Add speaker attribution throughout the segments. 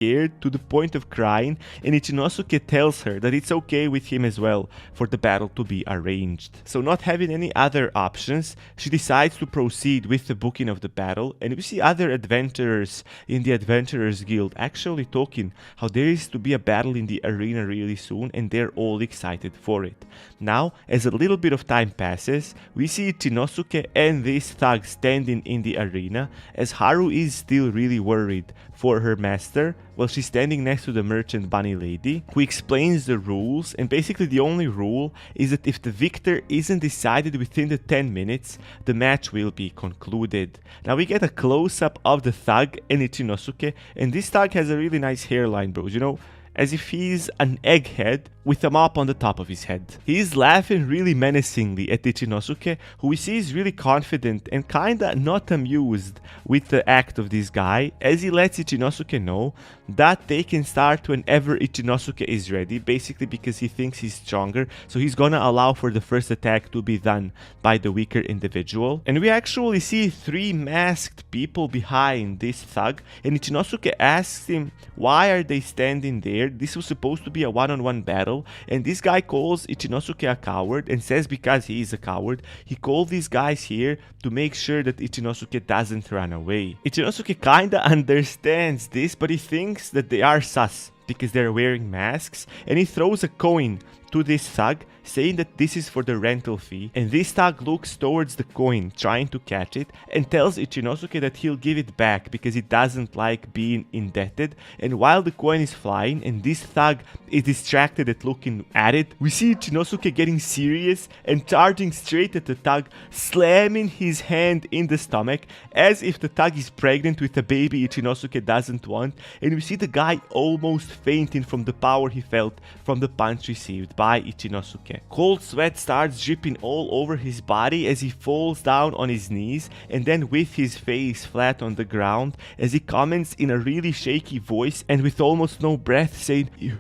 Speaker 1: scared to the point of crying, and Ichinosuke tells her that it's okay with him as well for the battle to be arranged. So not having any other options, she decides to proceed with the booking of the battle, and we see other adventurers in the Adventurers Guild actually talking how there is to be a battle in the arena really soon, and they're all excited for it. Now, as a little bit of time passes, we see Ichinosuke and this thug standing in the arena, as Haru is still really worried for her master, while she's standing next to the merchant bunny lady, who explains the rules, and basically the only rule is that if the victor isn't decided within the 10 minutes, the match will be concluded. Now we get a close-up of the thug and Ichinosuke, and this thug has a really nice hairline, bros, you know, as if he's an egghead with a mop on the top of his head. He's laughing really menacingly at Ichinosuke, who we see is really confident and kinda not amused with the act of this guy, as he lets Ichinosuke know that they can start whenever Ichinosuke is ready, basically because he thinks he's stronger, so he's gonna allow for the first attack to be done by the weaker individual. And we actually see 3 masked people behind this thug, and Ichinosuke asks him why are they standing there. This was supposed to be a one-on-one battle, and this guy calls Ichinosuke a coward and says because he is a coward, he called these guys here to make sure that Ichinosuke doesn't run away. Ichinosuke kinda understands this, but he thinks that they are sus because they're wearing masks, and he throws a coin to this thug, saying that this is for the rental fee, and this thug looks towards the coin trying to catch it and tells Ichinosuke that he'll give it back because he doesn't like being indebted. And while the coin is flying and this thug is distracted at looking at it, we see Ichinosuke getting serious and charging straight at the thug, slamming his hand in the stomach as if the thug is pregnant with a baby Ichinosuke doesn't want, and we see the guy almost fainting from the power he felt from the punch received by Ichinosuke. Cold sweat starts dripping all over his body as he falls down on his knees, and then with his face flat on the ground, as he comments in a really shaky voice and with almost no breath, saying, "You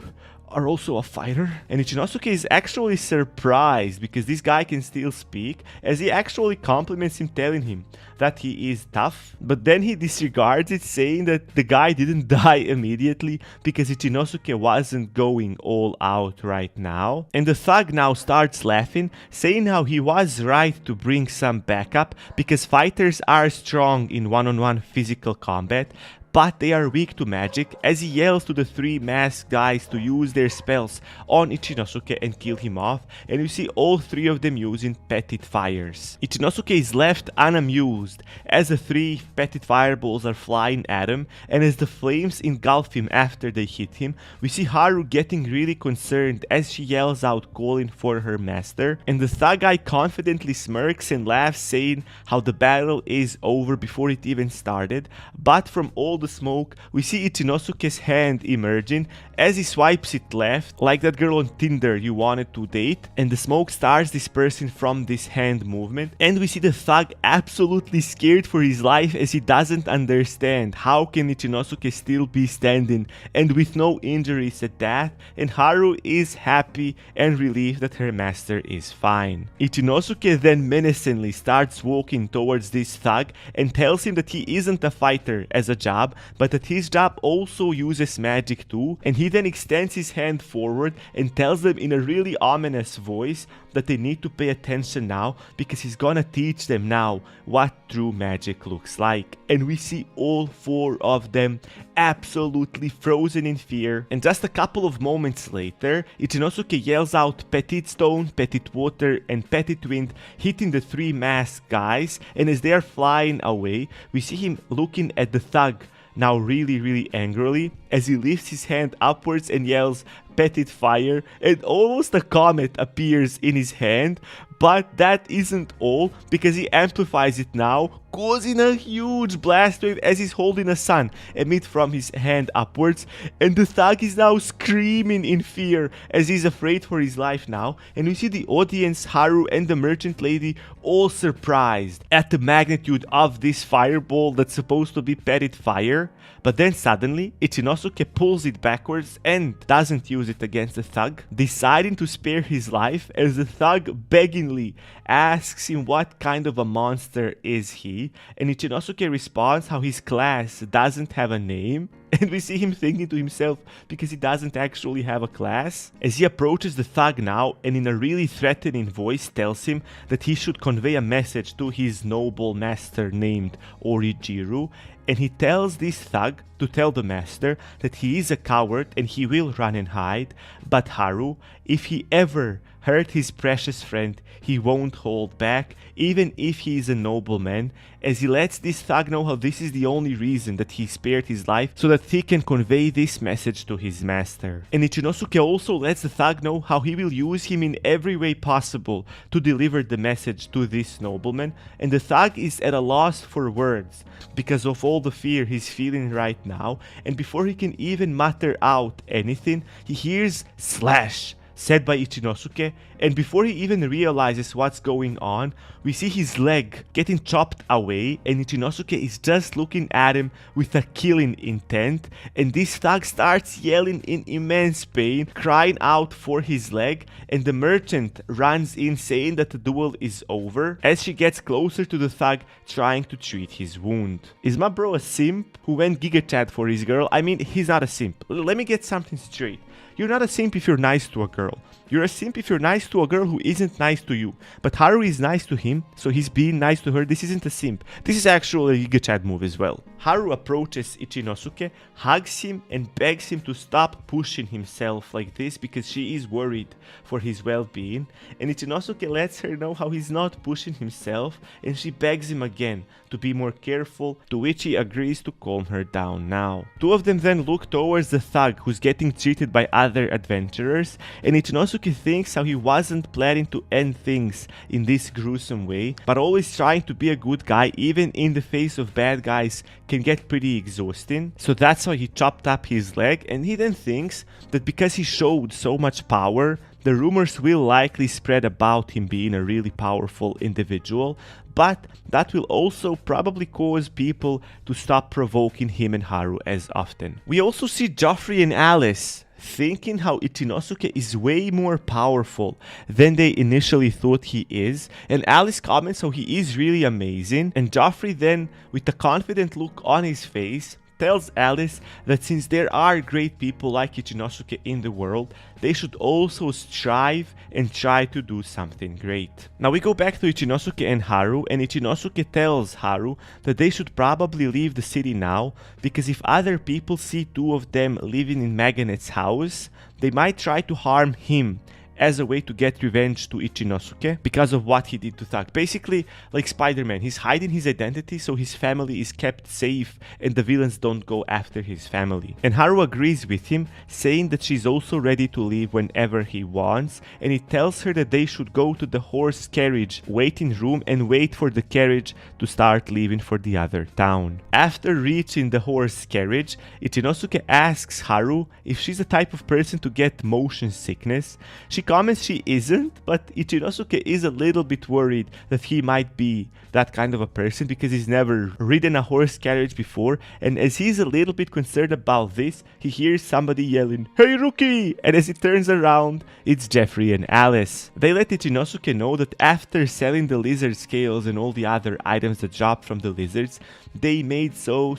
Speaker 1: are also a fighter?" And Ichinosuke is actually surprised because this guy can still speak, as he actually compliments him, telling him that he is tough, but then he disregards it, saying that the guy didn't die immediately because Ichinosuke wasn't going all out right now. And the thug now starts laughing, saying how he was right to bring some backup because fighters are strong in one-on-one physical combat, but they are weak to magic, as he yells to the 3 masked guys to use their spells on Ichinosuke and kill him off, and we see all 3 of them using petted fires. Ichinosuke is left unamused as the 3 petted fireballs are flying at him, and as the flames engulf him after they hit him, we see Haru getting really concerned as she yells out calling for her master, and the thug guy confidently smirks and laughs, saying how the battle is over before it even started, but from all the smoke, we see Ichinosuke's hand emerging as he swipes it left, like that girl on Tinder you wanted to date, and the smoke starts dispersing from this hand movement, and we see the thug absolutely scared for his life as he doesn't understand how can Ichinosuke still be standing and with no injuries at that, and Haru is happy and relieved that her master is fine. Ichinosuke then menacingly starts walking towards this thug and tells him that he isn't a fighter as a job, but that his job also uses magic too, and he then extends his hand forward and tells them in a really ominous voice that they need to pay attention now because he's gonna teach them now what true magic looks like. And we see all 4 of them absolutely frozen in fear, and just a couple of moments later, Ichinosuke yells out "Petit stone, petit water, and petit wind," hitting the 3 masked guys, and as they are flying away, we see him looking at the thug now really angrily as he lifts his hand upwards and yells "Petit fire," and almost a comet appears in his hand. But that isn't all, because he amplifies it now, causing a huge blast wave as he's holding a sun emit from his hand upwards, and the thug is now screaming in fear as he's afraid for his life now, and we see the audience, Haru and the merchant lady, all surprised at the magnitude of this fireball that's supposed to be petted fire. But then suddenly, Ichinosuke pulls it backwards and doesn't use it against the thug, deciding to spare his life as the thug beggingly asks him what kind of a monster is he, and Ichinosuke responds how his class doesn't have a name. And we see him thinking to himself because he doesn't actually have a class. As he approaches the thug now and in a really threatening voice tells him that he should convey a message to his noble master named Orijiru, and he tells this thug to tell the master that he is a coward and he will run and hide, but Haru, if he ever hurt his precious friend, he won't hold back, even if he is a nobleman, as he lets this thug know how this is the only reason that he spared his life, so that he can convey this message to his master. And Ichinosuke also lets the thug know how he will use him in every way possible to deliver the message to this nobleman, and the thug is at a loss for words because of all the fear he's feeling right now, and before he can even mutter out anything, he hears slash said by Ichinosuke, and before he even realizes what's going on, we see his leg getting chopped away, and Ichinosuke is just looking at him with a killing intent, and this thug starts yelling in immense pain, crying out for his leg, and the merchant runs in saying that the duel is over, as she gets closer to the thug trying to treat his wound. Is my bro a simp who went Giga Chad for his girl? I mean, he's not a simp. Let me get something straight. You're not a simp if you're nice to a girl. You're a simp if you're nice to a girl who isn't nice to you. But Haru is nice to him, so he's being nice to her. This isn't a simp. This is actually a Giga Chad move as well. Haru approaches Ichinosuke, hugs him, and begs him to stop pushing himself like this because she is worried for his well-being. And Ichinosuke lets her know how he's not pushing himself, and she begs him again to be more careful, to which he agrees to calm her down now. Two of them then look towards the thug who's getting treated by other adventurers, and Ichinosuke thinks how he wasn't planning to end things in this gruesome way, but always trying to be a good guy even in the face of bad guys can get pretty exhausting. So that's why he chopped up his leg, and he then thinks that because he showed so much power, the rumors will likely spread about him being a really powerful individual, but that will also probably cause people to stop provoking him and Haru as often. We also see Joffrey and Alice thinking how Ichinosuke is way more powerful than they initially thought he is, and Alice comments how he is really amazing, and Joffrey then, with a confident look on his face, tells Alice that since there are great people like Ichinosuke in the world, they should also strive and try to do something great. Now we go back to Ichinosuke and Haru, and Ichinosuke tells Haru that they should probably leave the city now, because if other people see two of them living in Maganet's house, they might try to harm him as a way to get revenge to Ichinosuke because of what he did to Thug. Basically, like Spider-Man, he's hiding his identity so his family is kept safe and the villains don't go after his family. And Haru agrees with him, saying that she's also ready to leave whenever he wants, and he tells her that they should go to the horse carriage waiting room and wait for the carriage to start leaving for the other town. After reaching the horse carriage, Ichinosuke asks Haru if she's the type of person to get motion sickness. She comments she isn't, but Ichinosuke is a little bit worried that he might be that kind of a person because he's never ridden a horse carriage before, and as he's a little bit concerned about this, he hears somebody yelling, "Hey rookie!" And as he turns around, it's Jeffrey and Alice. They let Ichinosuke know that after selling the lizard scales and all the other items that dropped from the lizards, they made so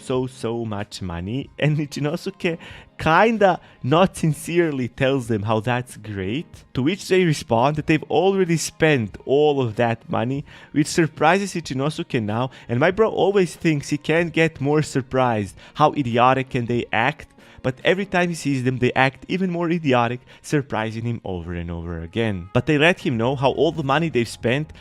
Speaker 1: much money, and Ichinosuke kinda not sincerely tells them how that's great, to which they respond that they've already spent all of that money, which surprises Ichinosuke now, and my bro always thinks he can't get more surprised how idiotic can they act, but every time he sees them, they act even more idiotic, surprising him over and over again. But they let him know how all the money they spent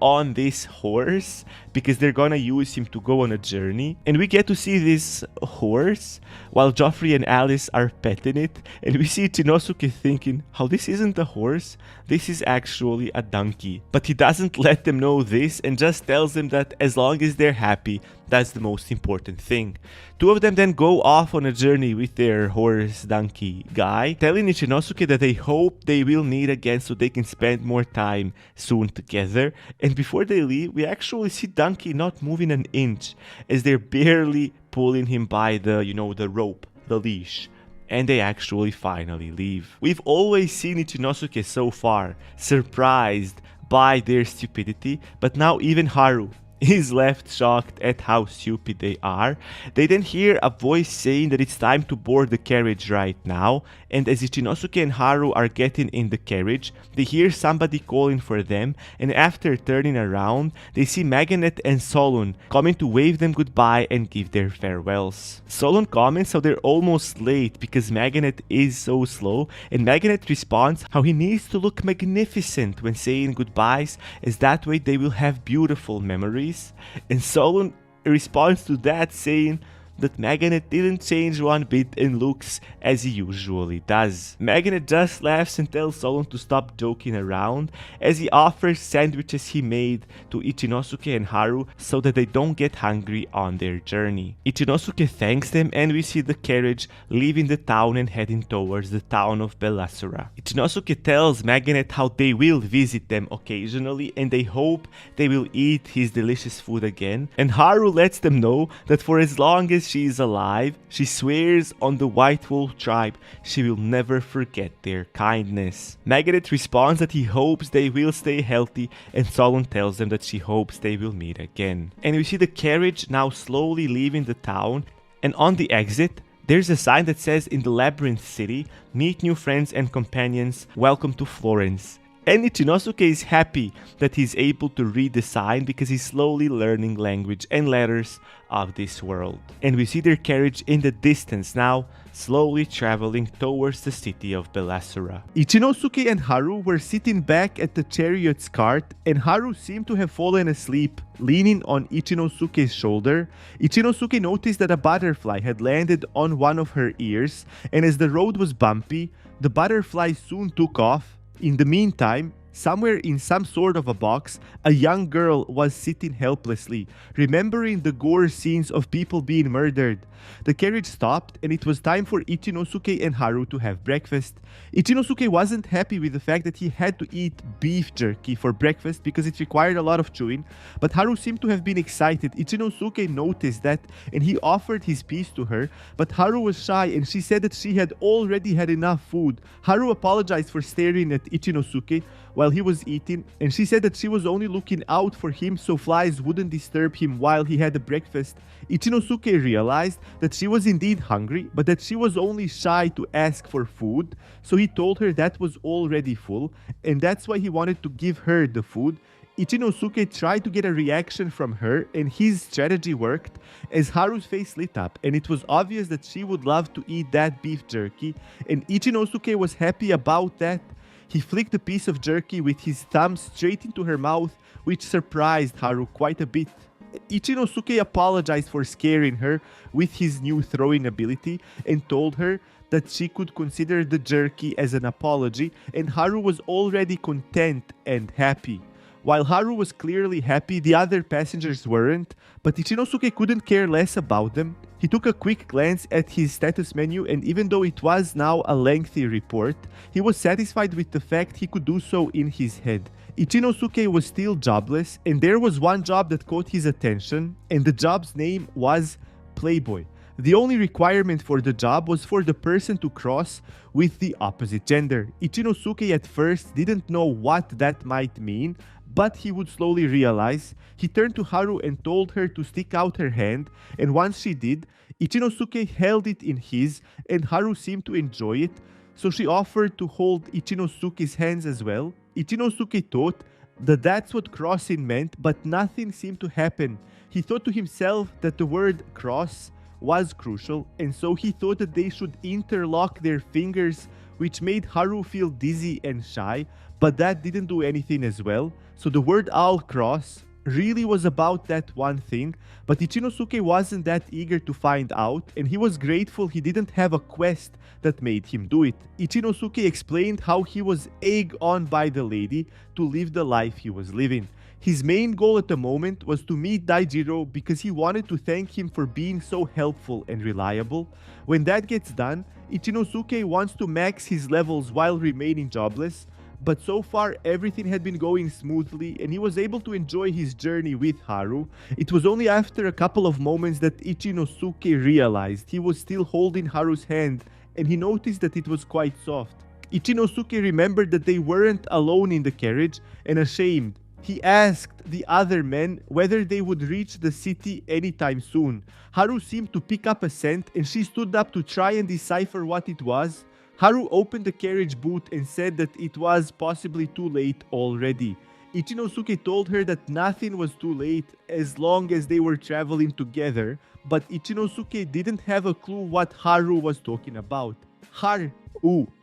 Speaker 1: on this horse, because they're gonna use him to go on a journey. And we get to see this horse while Joffrey and Alice are petting it, and we see Ichinosuke thinking how this isn't a horse, this is actually a donkey. But he doesn't let them know this and just tells them that as long as they're happy, that's the most important thing. Two of them then go off on a journey with their horse donkey guy, telling Ichinosuke that they hope they will meet again so they can spend more time soon together. And before they leave, we actually see Donkey not moving an inch as they're barely pulling him by the, the rope, the leash. And they actually finally leave. We've always seen Ichinosuke so far surprised by their stupidity, but now even Haru is left shocked at how stupid they are. They then hear a voice saying that it's time to board the carriage right now, and as Ichinosuke and Haru are getting in the carriage, they hear somebody calling for them, and after turning around, they see Magonet and Solon coming to wave them goodbye and give their farewells. Solon comments how they're almost late because Magonet is so slow, and Magonet responds how he needs to look magnificent when saying goodbyes, as that way they will have beautiful memories. And Solon responds to that saying that Magonet didn't change one bit and looks as he usually does. Magonet just laughs and tells Solon to stop joking around as he offers sandwiches he made to Ichinosuke and Haru so that they don't get hungry on their journey. Ichinosuke thanks them and we see the carriage leaving the town and heading towards the town of Bellasura. Ichinosuke tells Magonet how they will visit them occasionally and they hope they will eat his delicious food again, and Haru lets them know that for as long as she is alive, she swears on the White Wolf tribe she will never forget their kindness. Magonet responds that he hopes they will stay healthy, and Solon tells them that she hopes they will meet again. And we see the carriage now slowly leaving the town, and on the exit, there's a sign that says in the Labyrinth City, meet new friends and companions, welcome to Florence. And Ichinosuke is happy that he's able to read the sign because he's slowly learning language and letters of this world. And we see their carriage in the distance now, slowly traveling towards the city of Bellasura. Ichinosuke and Haru were sitting back at the chariot's cart, and Haru seemed to have fallen asleep, leaning on Ichinosuke's shoulder. Ichinosuke noticed that a butterfly had landed on one of her ears, and as the road was bumpy, the butterfly soon took off. In the meantime, somewhere in some sort of a box, a young girl was sitting helplessly, remembering the gore scenes of people being murdered. The carriage stopped and it was time for Ichinosuke and Haru to have breakfast. Ichinosuke wasn't happy with the fact that he had to eat beef jerky for breakfast because it required a lot of chewing, but Haru seemed to have been excited. Ichinosuke noticed that and he offered his piece to her, but Haru was shy and she said that she had already had enough food. Haru apologized for staring at Ichinosuke while he was eating, and she said that she was only looking out for him so flies wouldn't disturb him while he had a breakfast. Ichinosuke realized that she was indeed hungry, but that she was only shy to ask for food, so he told her that was already full, and that's why he wanted to give her the food. Ichinosuke tried to get a reaction from her, and his strategy worked, as Haru's face lit up, and it was obvious that she would love to eat that beef jerky, and Ichinosuke was happy about that. He flicked a piece of jerky with his thumb straight into her mouth, which surprised Haru quite a bit. Ichinosuke apologized for scaring her with his new throwing ability and told her that she could consider the jerky as an apology, and Haru was already content and happy. While Haru was clearly happy, the other passengers weren't, but Ichinosuke couldn't care less about them. He took a quick glance at his status menu, and even though it was now a lengthy report, he was satisfied with the fact he could do so in his head. Ichinosuke was still jobless, and there was one job that caught his attention, and the job's name was Playboy. The only requirement for the job was for the person to cross with the opposite gender. Ichinosuke at first didn't know what that might mean, but he would slowly realize. He turned to Haru and told her to stick out her hand, and once she did, Ichinosuke held it in his, and Haru seemed to enjoy it, so she offered to hold Ichinosuke's hands as well. Ichinosuke thought that that's what crossing meant, but nothing seemed to happen. He thought to himself that the word cross was crucial, and so he thought that they should interlock their fingers, which made Haru feel dizzy and shy, but that didn't do anything as well. So the word I'll cross really was about that one thing, but Ichinosuke wasn't that eager to find out, and he was grateful he didn't have a quest that made him do it. Ichinosuke explained how he was egged on by the lady to live the life he was living. His main goal at the moment was to meet Daijiro because he wanted to thank him for being so helpful and reliable. When that gets done, Ichinosuke wants to max his levels while remaining jobless, but so far everything had been going smoothly and he was able to enjoy his journey with Haru. It was only after a couple of moments that Ichinosuke realized he was still holding Haru's hand, and he noticed that it was quite soft. Ichinosuke remembered that they weren't alone in the carriage, and ashamed, He asked the other men whether they would reach the city anytime soon. Haru seemed to pick up a scent and she stood up to try and decipher what it was. Haru opened the carriage boot and said that it was possibly too late already. Ichinosuke told her that nothing was too late as long as they were traveling together, but Ichinosuke didn't have a clue what Haru was talking about. Haru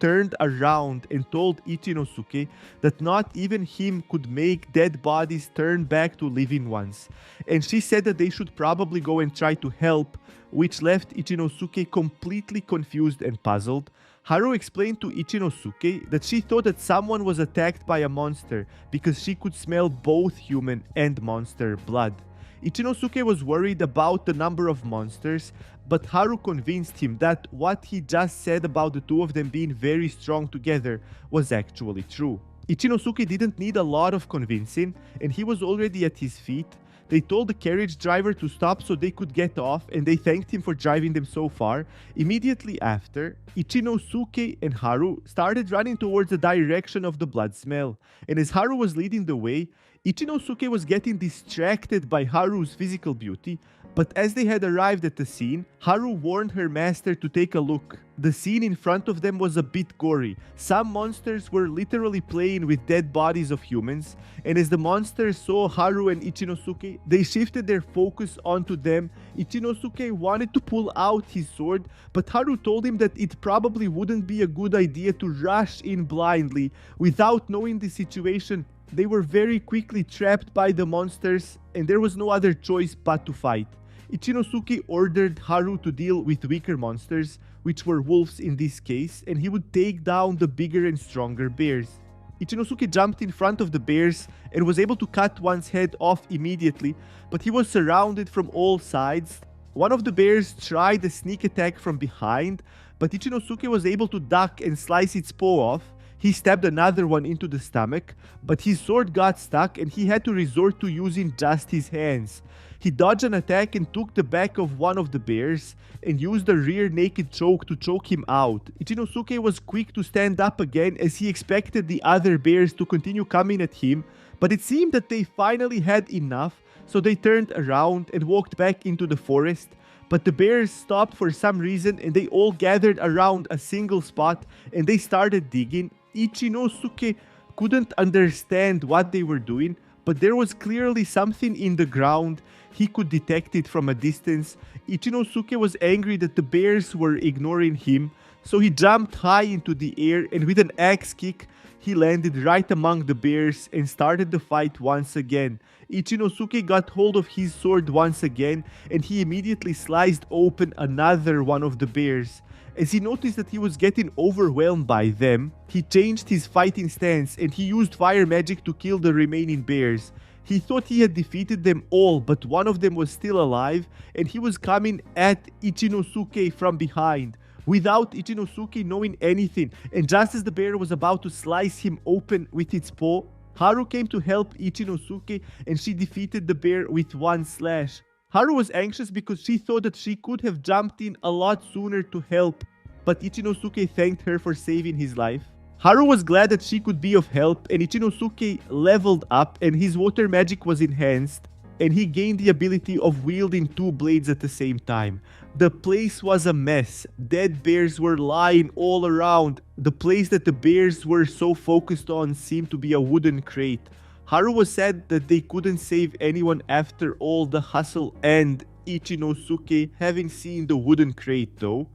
Speaker 1: turned around and told Ichinosuke that not even him could make dead bodies turn back to living ones, and she said that they should probably go and try to help, which left Ichinosuke completely confused and puzzled. Haru explained to Ichinosuke that she thought that someone was attacked by a monster because she could smell both human and monster blood. Ichinosuke was worried about the number of monsters, but Haru convinced him that what he just said about the two of them being very strong together was actually true. Ichinosuke didn't need a lot of convincing, and he was already at his feet. They told the carriage driver to stop so they could get off, and they thanked him for driving them so far. Immediately after, Ichinosuke and Haru started running towards the direction of the blood smell, and as Haru was leading the way, Ichinosuke was getting distracted by Haru's physical beauty, but as they had arrived at the scene, Haru warned her master to take a look. The scene in front of them was a bit gory. Some monsters were literally playing with dead bodies of humans, and as the monsters saw Haru and Ichinosuke, they shifted their focus onto them. Ichinosuke wanted to pull out his sword, but Haru told him that it probably wouldn't be a good idea to rush in blindly without knowing the situation. They were very quickly trapped by the monsters, and there was no other choice but to fight. Ichinosuke ordered Haru to deal with weaker monsters, which were wolves in this case, and he would take down the bigger and stronger bears. Ichinosuke jumped in front of the bears and was able to cut one's head off immediately, but he was surrounded from all sides. One of the bears tried a sneak attack from behind, but Ichinosuke was able to duck and slice its paw off. He stabbed another one into the stomach, but his sword got stuck and he had to resort to using just his hands. He dodged an attack and took the back of one of the bears and used a rear naked choke to choke him out. Ichinosuke was quick to stand up again as he expected the other bears to continue coming at him, but it seemed that they finally had enough, so they turned around and walked back into the forest. But the bears stopped for some reason and they all gathered around a single spot and they started digging. Ichinosuke couldn't understand what they were doing, but there was clearly something in the ground. He could detect it from a distance. Ichinosuke was angry that the bears were ignoring him, so he jumped high into the air and with an axe kick, he landed right among the bears and started the fight once again. Ichinosuke got hold of his sword once again and he immediately sliced open another one of the bears. As he noticed that he was getting overwhelmed by them, he changed his fighting stance and he used fire magic to kill the remaining bears. He thought he had defeated them all, but one of them was still alive and he was coming at Ichinosuke from behind, without Ichinosuke knowing anything, and just as the bear was about to slice him open with its paw, Haru came to help Ichinosuke and she defeated the bear with one slash. Haru was anxious because she thought that she could have jumped in a lot sooner to help, but Ichinosuke thanked her for saving his life. Haru was glad that she could be of help, and Ichinosuke leveled up and his water magic was enhanced, and he gained the ability of wielding two blades at the same time. The place was a mess. Dead bears were lying all around. The place that the bears were so focused on seemed to be a wooden crate. Haru was sad that they couldn't save anyone after all the hustle, and Ichinosuke having seen the wooden crate though,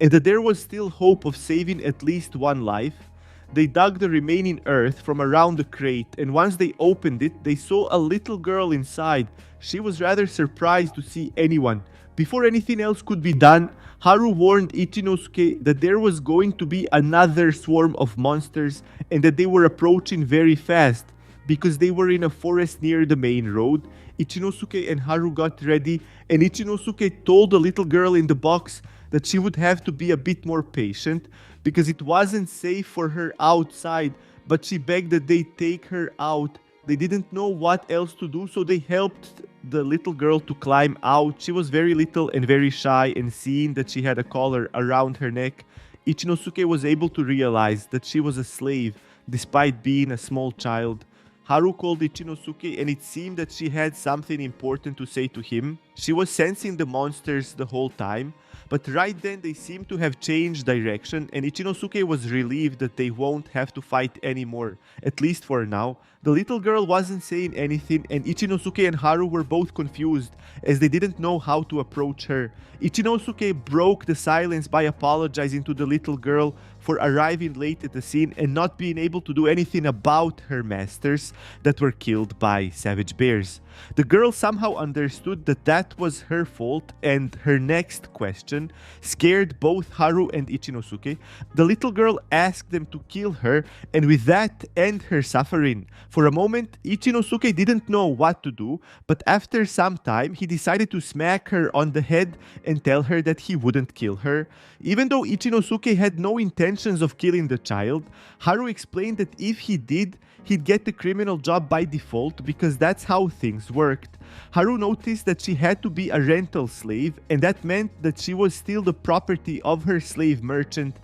Speaker 1: and that there was still hope of saving at least one life. They dug the remaining earth from around the crate, and once they opened it, they saw a little girl inside. She was rather surprised to see anyone. Before anything else could be done, Haru warned Ichinosuke that there was going to be another swarm of monsters and that they were approaching very fast, because they were in a forest near the main road. Ichinosuke and Haru got ready, and Ichinosuke told the little girl in the box that she would have to be a bit more patient because it wasn't safe for her outside, but she begged that they take her out. They didn't know what else to do, so they helped the little girl to climb out. She was very little and very shy, and seeing that she had a collar around her neck, Ichinosuke was able to realize that she was a slave despite being a small child. Haru called Ichinosuke and it seemed that she had something important to say to him. She was sensing the monsters the whole time, but right then they seemed to have changed direction and Ichinosuke was relieved that they won't have to fight anymore, at least for now. The little girl wasn't saying anything and Ichinosuke and Haru were both confused as they didn't know how to approach her. Ichinosuke broke the silence by apologizing to the little girl for arriving late at the scene and not being able to do anything about her masters that were killed by savage bears. The girl somehow understood that that was her fault, and her next question scared both Haru and Ichinosuke. The little girl asked them to kill her and with that end her suffering. For a moment, Ichinosuke didn't know what to do, but after some time he decided to smack her on the head and tell her that he wouldn't kill her. Even though Ichinosuke had no intentions of killing the child, Haru explained that if he did, he'd get the criminal job by default because that's how things worked. Haru noticed that she had to be a rental slave and that meant that she was still the property of her slave merchant.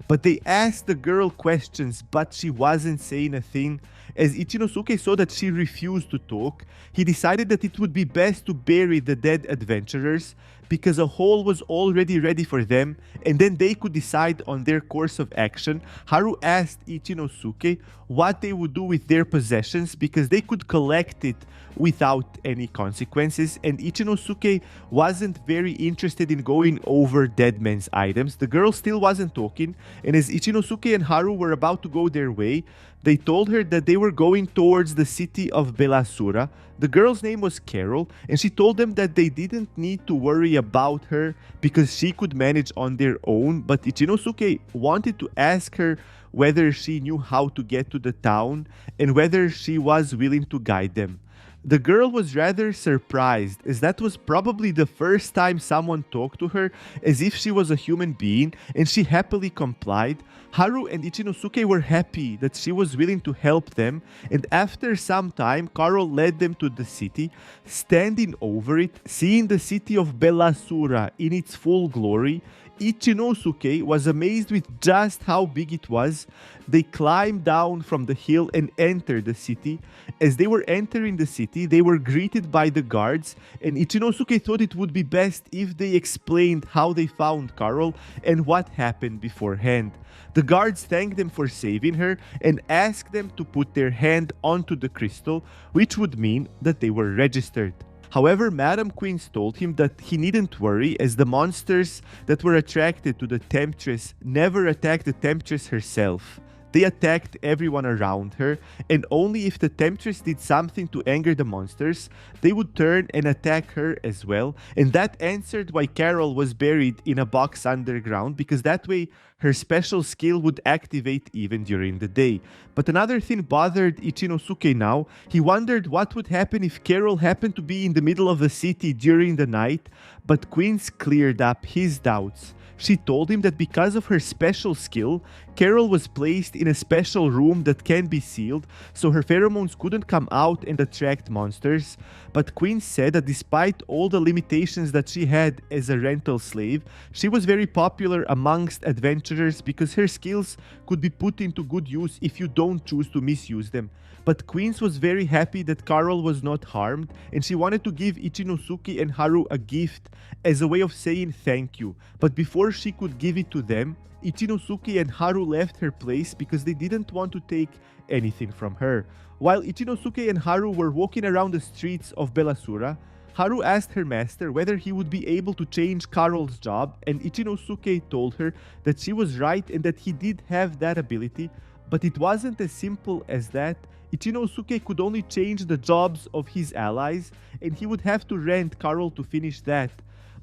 Speaker 1: But they asked the girl questions but she wasn't saying a thing. As Ichinosuke saw that she refused to talk, he decided that it would be best to bury the dead adventurers because a hole was already ready for them and then they could decide on their course of action. Haru asked Ichinosuke what they would do with their possessions because they could collect it without any consequences, and Ichinosuke wasn't very interested in going over dead men's items. The girl still wasn't talking, and as Ichinosuke and Haru were about to go their way, they told her that they were going towards the city of Bellasura. The girl's name was Carol, and she told them that they didn't need to worry about her because she could manage on their own, but Ichinosuke wanted to ask her whether she knew how to get to the town and whether she was willing to guide them. The girl was rather surprised, as that was probably the first time someone talked to her as if she was a human being, and she happily complied. Haru and Ichinosuke were happy that she was willing to help them, and after some time, Carol led them to the city. Standing over it, seeing the city of Bellasura in its full glory, Ichinosuke was amazed with just how big it was. They climbed down from the hill and entered the city. As they were entering the city, they were greeted by the guards, and Ichinosuke thought it would be best if they explained how they found Carol and what happened beforehand. The guards thanked them for saving her and asked them to put their hand onto the crystal, which would mean that they were registered. However, Madam Queens told him that he needn't worry, as the monsters that were attracted to the Temptress never attacked the Temptress herself. They attacked everyone around her, and only if the Temptress did something to anger the monsters, they would turn and attack her as well. And that answered why Carol was buried in a box underground, because that way her special skill would activate even during the day. But another thing bothered Ichinosuke now. He wondered what would happen if Carol happened to be in the middle of the city during the night, but Queens cleared up his doubts. She told him that because of her special skill, Carol was placed in a special room that can be sealed, so her pheromones couldn't come out and attract monsters. But Queen said that despite all the limitations that she had as a rental slave, she was very popular amongst adventurers because her skills could be put into good use if you don't choose to misuse them. But Queens was very happy that Carol was not harmed, and she wanted to give Ichinosuke and Haru a gift as a way of saying thank you. But before she could give it to them, Ichinosuke and Haru left her place because they didn't want to take anything from her. While Ichinosuke and Haru were walking around the streets of Bellasura, Haru asked her master whether he would be able to change Carol's job, and Ichinosuke told her that she was right and that he did have that ability, but it wasn't as simple as that. Ichinosuke could only change the jobs of his allies, and he would have to rent Carol to finish that.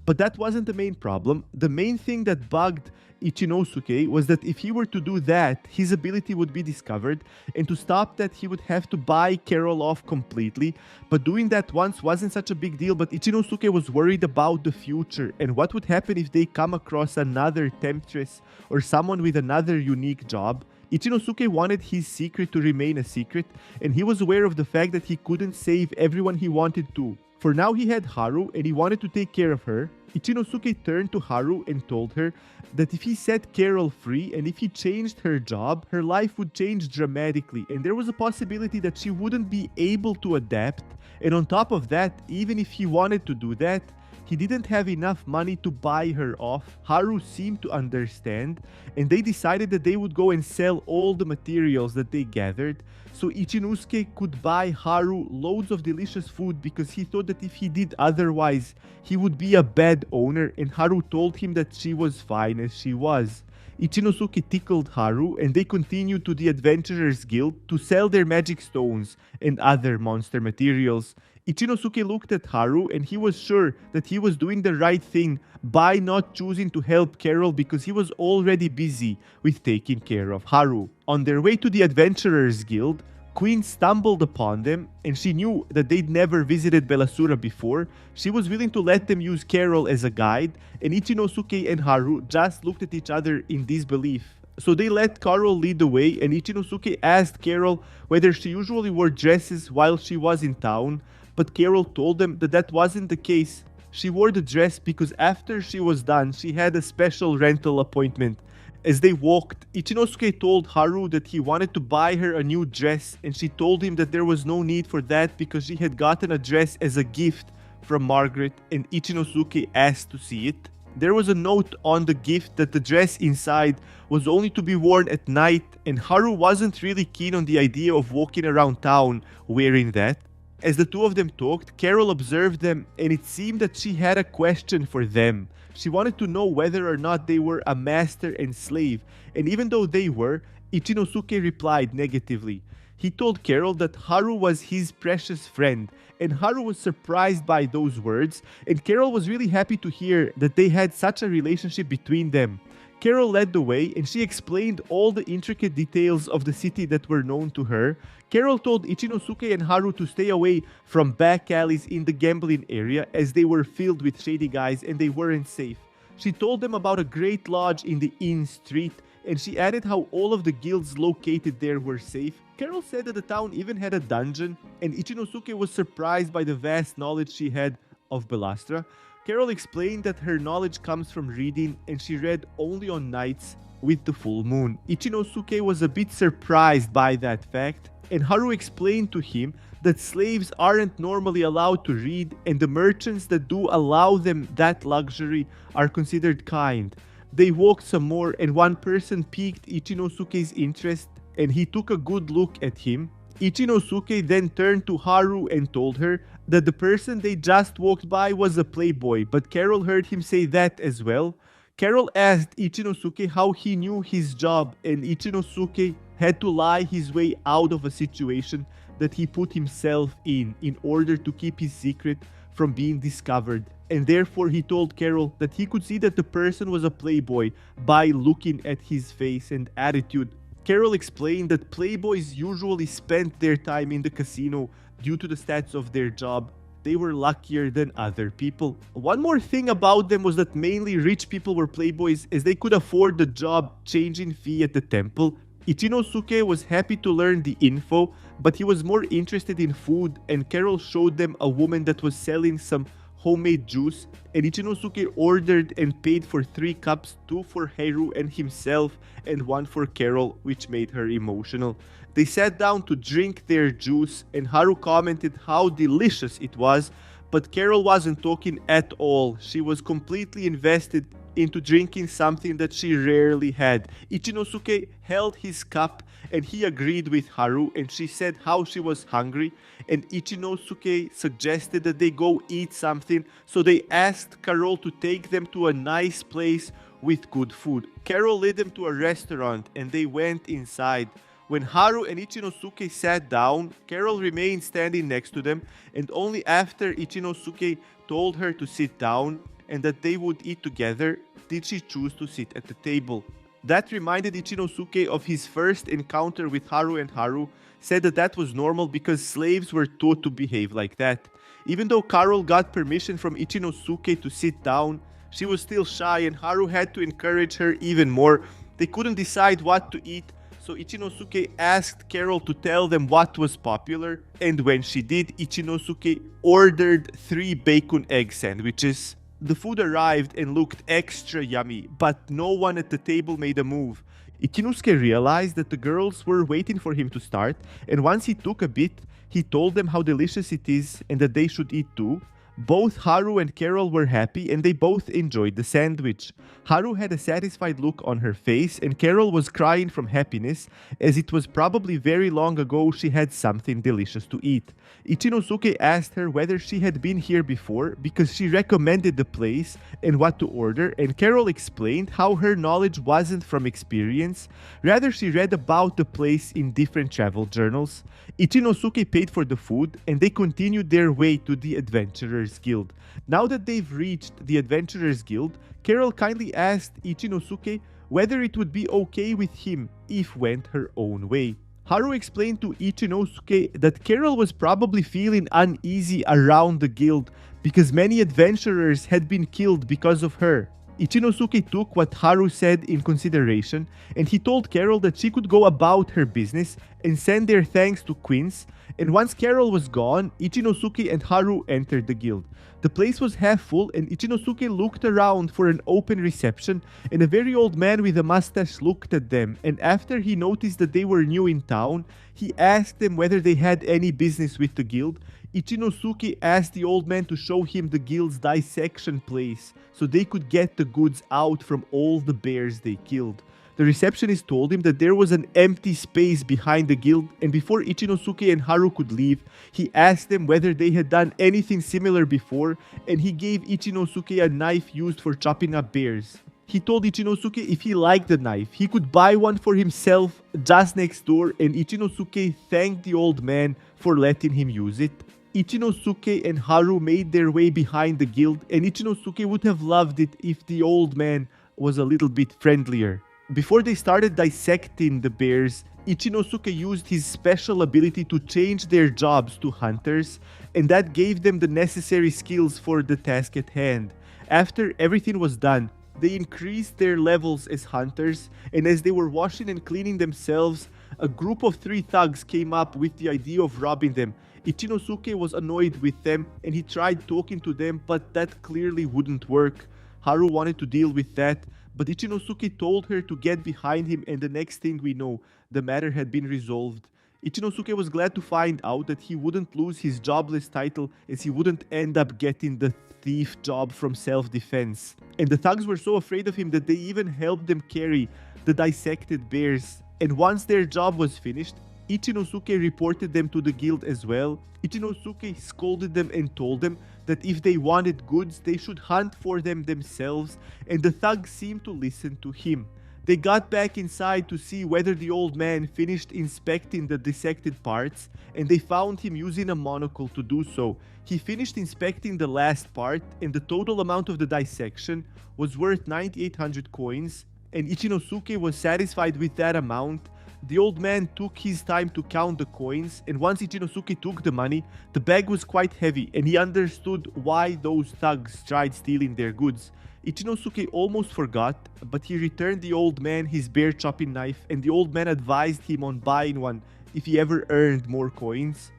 Speaker 1: But that wasn't the main problem. The main thing that bugged Ichinosuke was that if he were to do that, his ability would be discovered, and to stop that he would have to buy Carol off completely. But doing that once wasn't such a big deal, but Ichinosuke was worried about the future and what would happen if they come across another temptress or someone with another unique job. Ichinosuke wanted his secret to remain a secret, and he was aware of the fact that he couldn't save everyone he wanted to. For now he had Haru and he wanted to take care of her. Ichinosuke turned to Haru and told her that if he set Carol free and if he changed her job, her life would change dramatically and there was a possibility that she wouldn't be able to adapt. And on top of that, even if he wanted to do that, he didn't have enough money to buy her off. Haru seemed to understand, and they decided that they would go and sell all the materials that they gathered, so Ichinosuke could buy Haru loads of delicious food because he thought that if he did otherwise, he would be a bad owner, and Haru told him that she was fine as she was. Ichinosuke tickled Haru and they continued to the Adventurers Guild to sell their magic stones and other monster materials. Ichinosuke looked at Haru and he was sure that he was doing the right thing by not choosing to help Carol because he was already busy with taking care of Haru. On their way to the Adventurers Guild, Queen stumbled upon them and she knew that they'd never visited Bellasura before. She was willing to let them use Carol as a guide, and Ichinosuke and Haru just looked at each other in disbelief. So they let Carol lead the way and Ichinosuke asked Carol whether she usually wore dresses while she was in town, but Carol told them that that wasn't the case. She wore the dress because after she was done, she had a special rental appointment. As they walked, Ichinosuke told Haru that he wanted to buy her a new dress and she told him that there was no need for that because she had gotten a dress as a gift from Margaret and Ichinosuke asked to see it. There was a note on the gift that the dress inside was only to be worn at night and Haru wasn't really keen on the idea of walking around town wearing that. As the two of them talked, Carol observed them and it seemed that she had a question for them. She wanted to know whether or not they were a master and slave, and even though they were, Ichinosuke replied negatively. He told Carol that Haru was his precious friend, and Haru was surprised by those words, and Carol was really happy to hear that they had such a relationship between them. Carol led the way and she explained all the intricate details of the city that were known to her. Carol told Ichinosuke and Haru to stay away from back alleys in the gambling area as they were filled with shady guys and they weren't safe. She told them about a great lodge in the Inn Street and she added how all of the guilds located there were safe. Carol said that the town even had a dungeon and Ichinosuke was surprised by the vast knowledge she had of Bellastra. Carol explained that her knowledge comes from reading and she read only on nights with the full moon. Ichinosuke was a bit surprised by that fact and Haru explained to him that slaves aren't normally allowed to read and the merchants that do allow them that luxury are considered kind. They walked some more and one person piqued Ichinosuke's interest and he took a good look at him. Ichinosuke then turned to Haru and told her that the person they just walked by was a playboy, but Carol heard him say that as well. Carol asked Ichinosuke how he knew his job and Ichinosuke had to lie his way out of a situation that he put himself in order to keep his secret from being discovered. And therefore he told Carol that he could see that the person was a playboy by looking at his face and attitude. Carol explained that playboys usually spent their time in the casino due to the stats of their job. They were luckier than other people. One more thing about them was that mainly rich people were playboys as they could afford the job changing fee at the temple. Ichinosuke was happy to learn the info, but he was more interested in food and Carol showed them a woman that was selling some homemade juice and Ichinosuke ordered and paid for 3 cups, 2 for Haru and himself and 1 for Carol, which made her emotional. They sat down to drink their juice and Haru commented how delicious it was, but Carol wasn't talking at all. She was completely invested into drinking something that she rarely had. Ichinosuke held his cup and he agreed with Haru and she said how she was hungry and Ichinosuke suggested that they go eat something, so they asked Carol to take them to a nice place with good food. Carol led them to a restaurant and they went inside. When Haru and Ichinosuke sat down, Carol remained standing next to them and only after Ichinosuke told her to sit down and that they would eat together did she choose to sit at the table. That reminded Ichinosuke of his first encounter with Haru and Haru said that that was normal because slaves were taught to behave like that. Even though Carol got permission from Ichinosuke to sit down, she was still shy and Haru had to encourage her even more. They couldn't decide what to eat, So Ichinosuke asked Carol to tell them what was popular, and when she did, Ichinosuke ordered 3 bacon egg sandwiches. The food arrived and looked extra yummy, but no one at the table made a move. Ichinosuke realized that the girls were waiting for him to start, and once he took a bit, he told them how delicious it is and that they should eat too. Both Haru and Carol were happy and they both enjoyed the sandwich. Haru had a satisfied look on her face and Carol was crying from happiness, as it was probably very long ago she had something delicious to eat. Ichinosuke asked her whether she had been here before because she recommended the place and what to order, and Carol explained how her knowledge wasn't from experience, rather she read about the place in different travel journals. Ichinosuke paid for the food and they continued their way to the Adventurers Guild. Now that they've reached the Adventurers Guild, Carol kindly asked Ichinosuke whether it would be okay with him if went her own way. Haru explained to Ichinosuke that Carol was probably feeling uneasy around the guild because many adventurers had been killed because of her. Ichinosuke took what Haru said in consideration, and he told Carol that she could go about her business and send their thanks to Quince, and once Carol was gone, Ichinosuke and Haru entered the guild. The place was half full and Ichinosuke looked around for an open reception, and a very old man with a mustache looked at them, and after he noticed that they were new in town, he asked them whether they had any business with the guild. Ichinosuke asked the old man to show him the guild's dissection place so they could get the goods out from all the bears they killed. The receptionist told him that there was an empty space behind the guild, and before Ichinosuke and Haru could leave, he asked them whether they had done anything similar before, and he gave Ichinosuke a knife used for chopping up bears. He told Ichinosuke if he liked the knife, he could buy one for himself just next door, and Ichinosuke thanked the old man for letting him use it. Ichinosuke and Haru made their way behind the guild, and Ichinosuke would have loved it if the old man was a little bit friendlier. Before they started dissecting the bears, Ichinosuke used his special ability to change their jobs to hunters, and that gave them the necessary skills for the task at hand. After everything was done, they increased their levels as hunters, and as they were washing and cleaning themselves, a group of 3 thugs came up with the idea of robbing them. Ichinosuke was annoyed with them and he tried talking to them, but that clearly wouldn't work. Haru wanted to deal with that, but Ichinosuke told her to get behind him, and the next thing we know, the matter had been resolved. Ichinosuke was glad to find out that he wouldn't lose his jobless title, as he wouldn't end up getting the thief job from self-defense. And the thugs were so afraid of him that they even helped them carry the dissected bears. And once their job was finished, Ichinosuke reported them to the guild as well. Ichinosuke scolded them and told them that if they wanted goods, they should hunt for them themselves, and the thugs seemed to listen to him. They got back inside to see whether the old man finished inspecting the dissected parts, and they found him using a monocle to do so. He finished inspecting the last part, and the total amount of the dissection was worth 9,800 coins, and Ichinosuke was satisfied with that amount. The old man took his time to count the coins, and once Ichinosuke took the money, the bag was quite heavy, and he understood why those thugs tried stealing their goods. Ichinosuke almost forgot, but he returned the old man his bear chopping knife, and the old man advised him on buying one if he ever earned more coins.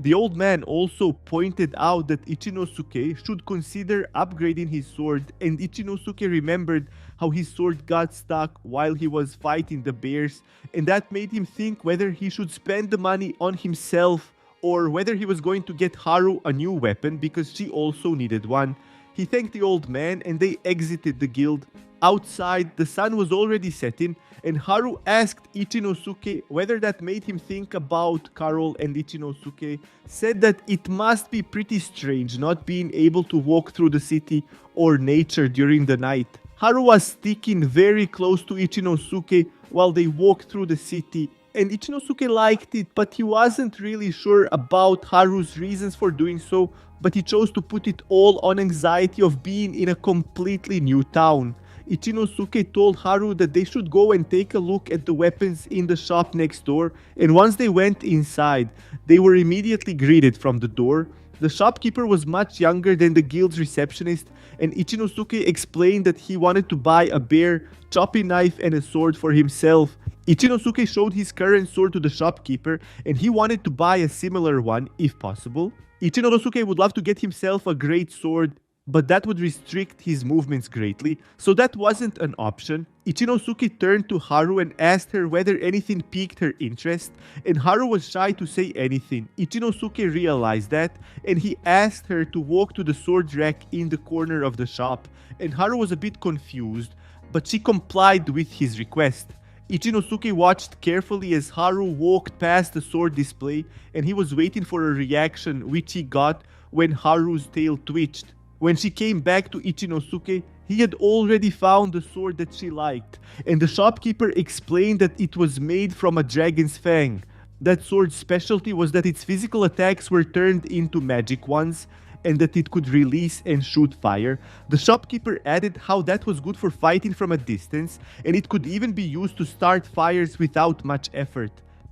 Speaker 1: The old man also pointed out that Ichinosuke should consider upgrading his sword, and Ichinosuke remembered how his sword got stuck while he was fighting the bears, and that made him think whether he should spend the money on himself or whether he was going to get Haru a new weapon because she also needed one. He thanked the old man and they exited the guild. Outside, the sun was already setting, and Haru asked Ichinosuke whether that made him think about Carol, and Ichinosuke said that it must be pretty strange not being able to walk through the city or nature during the night. Haru was sticking very close to Ichinosuke while they walked through the city, and Ichinosuke liked it, but he wasn't really sure about Haru's reasons for doing so, but he chose to put it all on anxiety of being in a completely new town. Ichinosuke told Haru that they should go and take a look at the weapons in the shop next door, and once they went inside, they were immediately greeted from the door. The shopkeeper was much younger than the guild's receptionist, and Ichinosuke explained that he wanted to buy a bear chopping knife and a sword for himself. Ichinosuke showed his current sword to the shopkeeper, and he wanted to buy a similar one if possible. Ichinosuke would love to get himself a great sword, but that would restrict his movements greatly, so that wasn't an option. Ichinosuke turned to Haru and asked her whether anything piqued her interest, and Haru was shy to say anything. Ichinosuke realized that, and he asked her to walk to the sword rack in the corner of the shop, and Haru was a bit confused, but she complied with his request. Ichinosuke watched carefully as Haru walked past the sword display, and he was waiting for a reaction, which he got when Haru's tail twitched. When she came back to Ichinosuke, he had already found the sword that she liked, and the shopkeeper explained that it was made from a dragon's fang. That sword's specialty was that its physical attacks were turned into magic ones, and that it could release and shoot fire. The shopkeeper added how that was good for fighting from a distance, and it could even be used to start fires without much effort.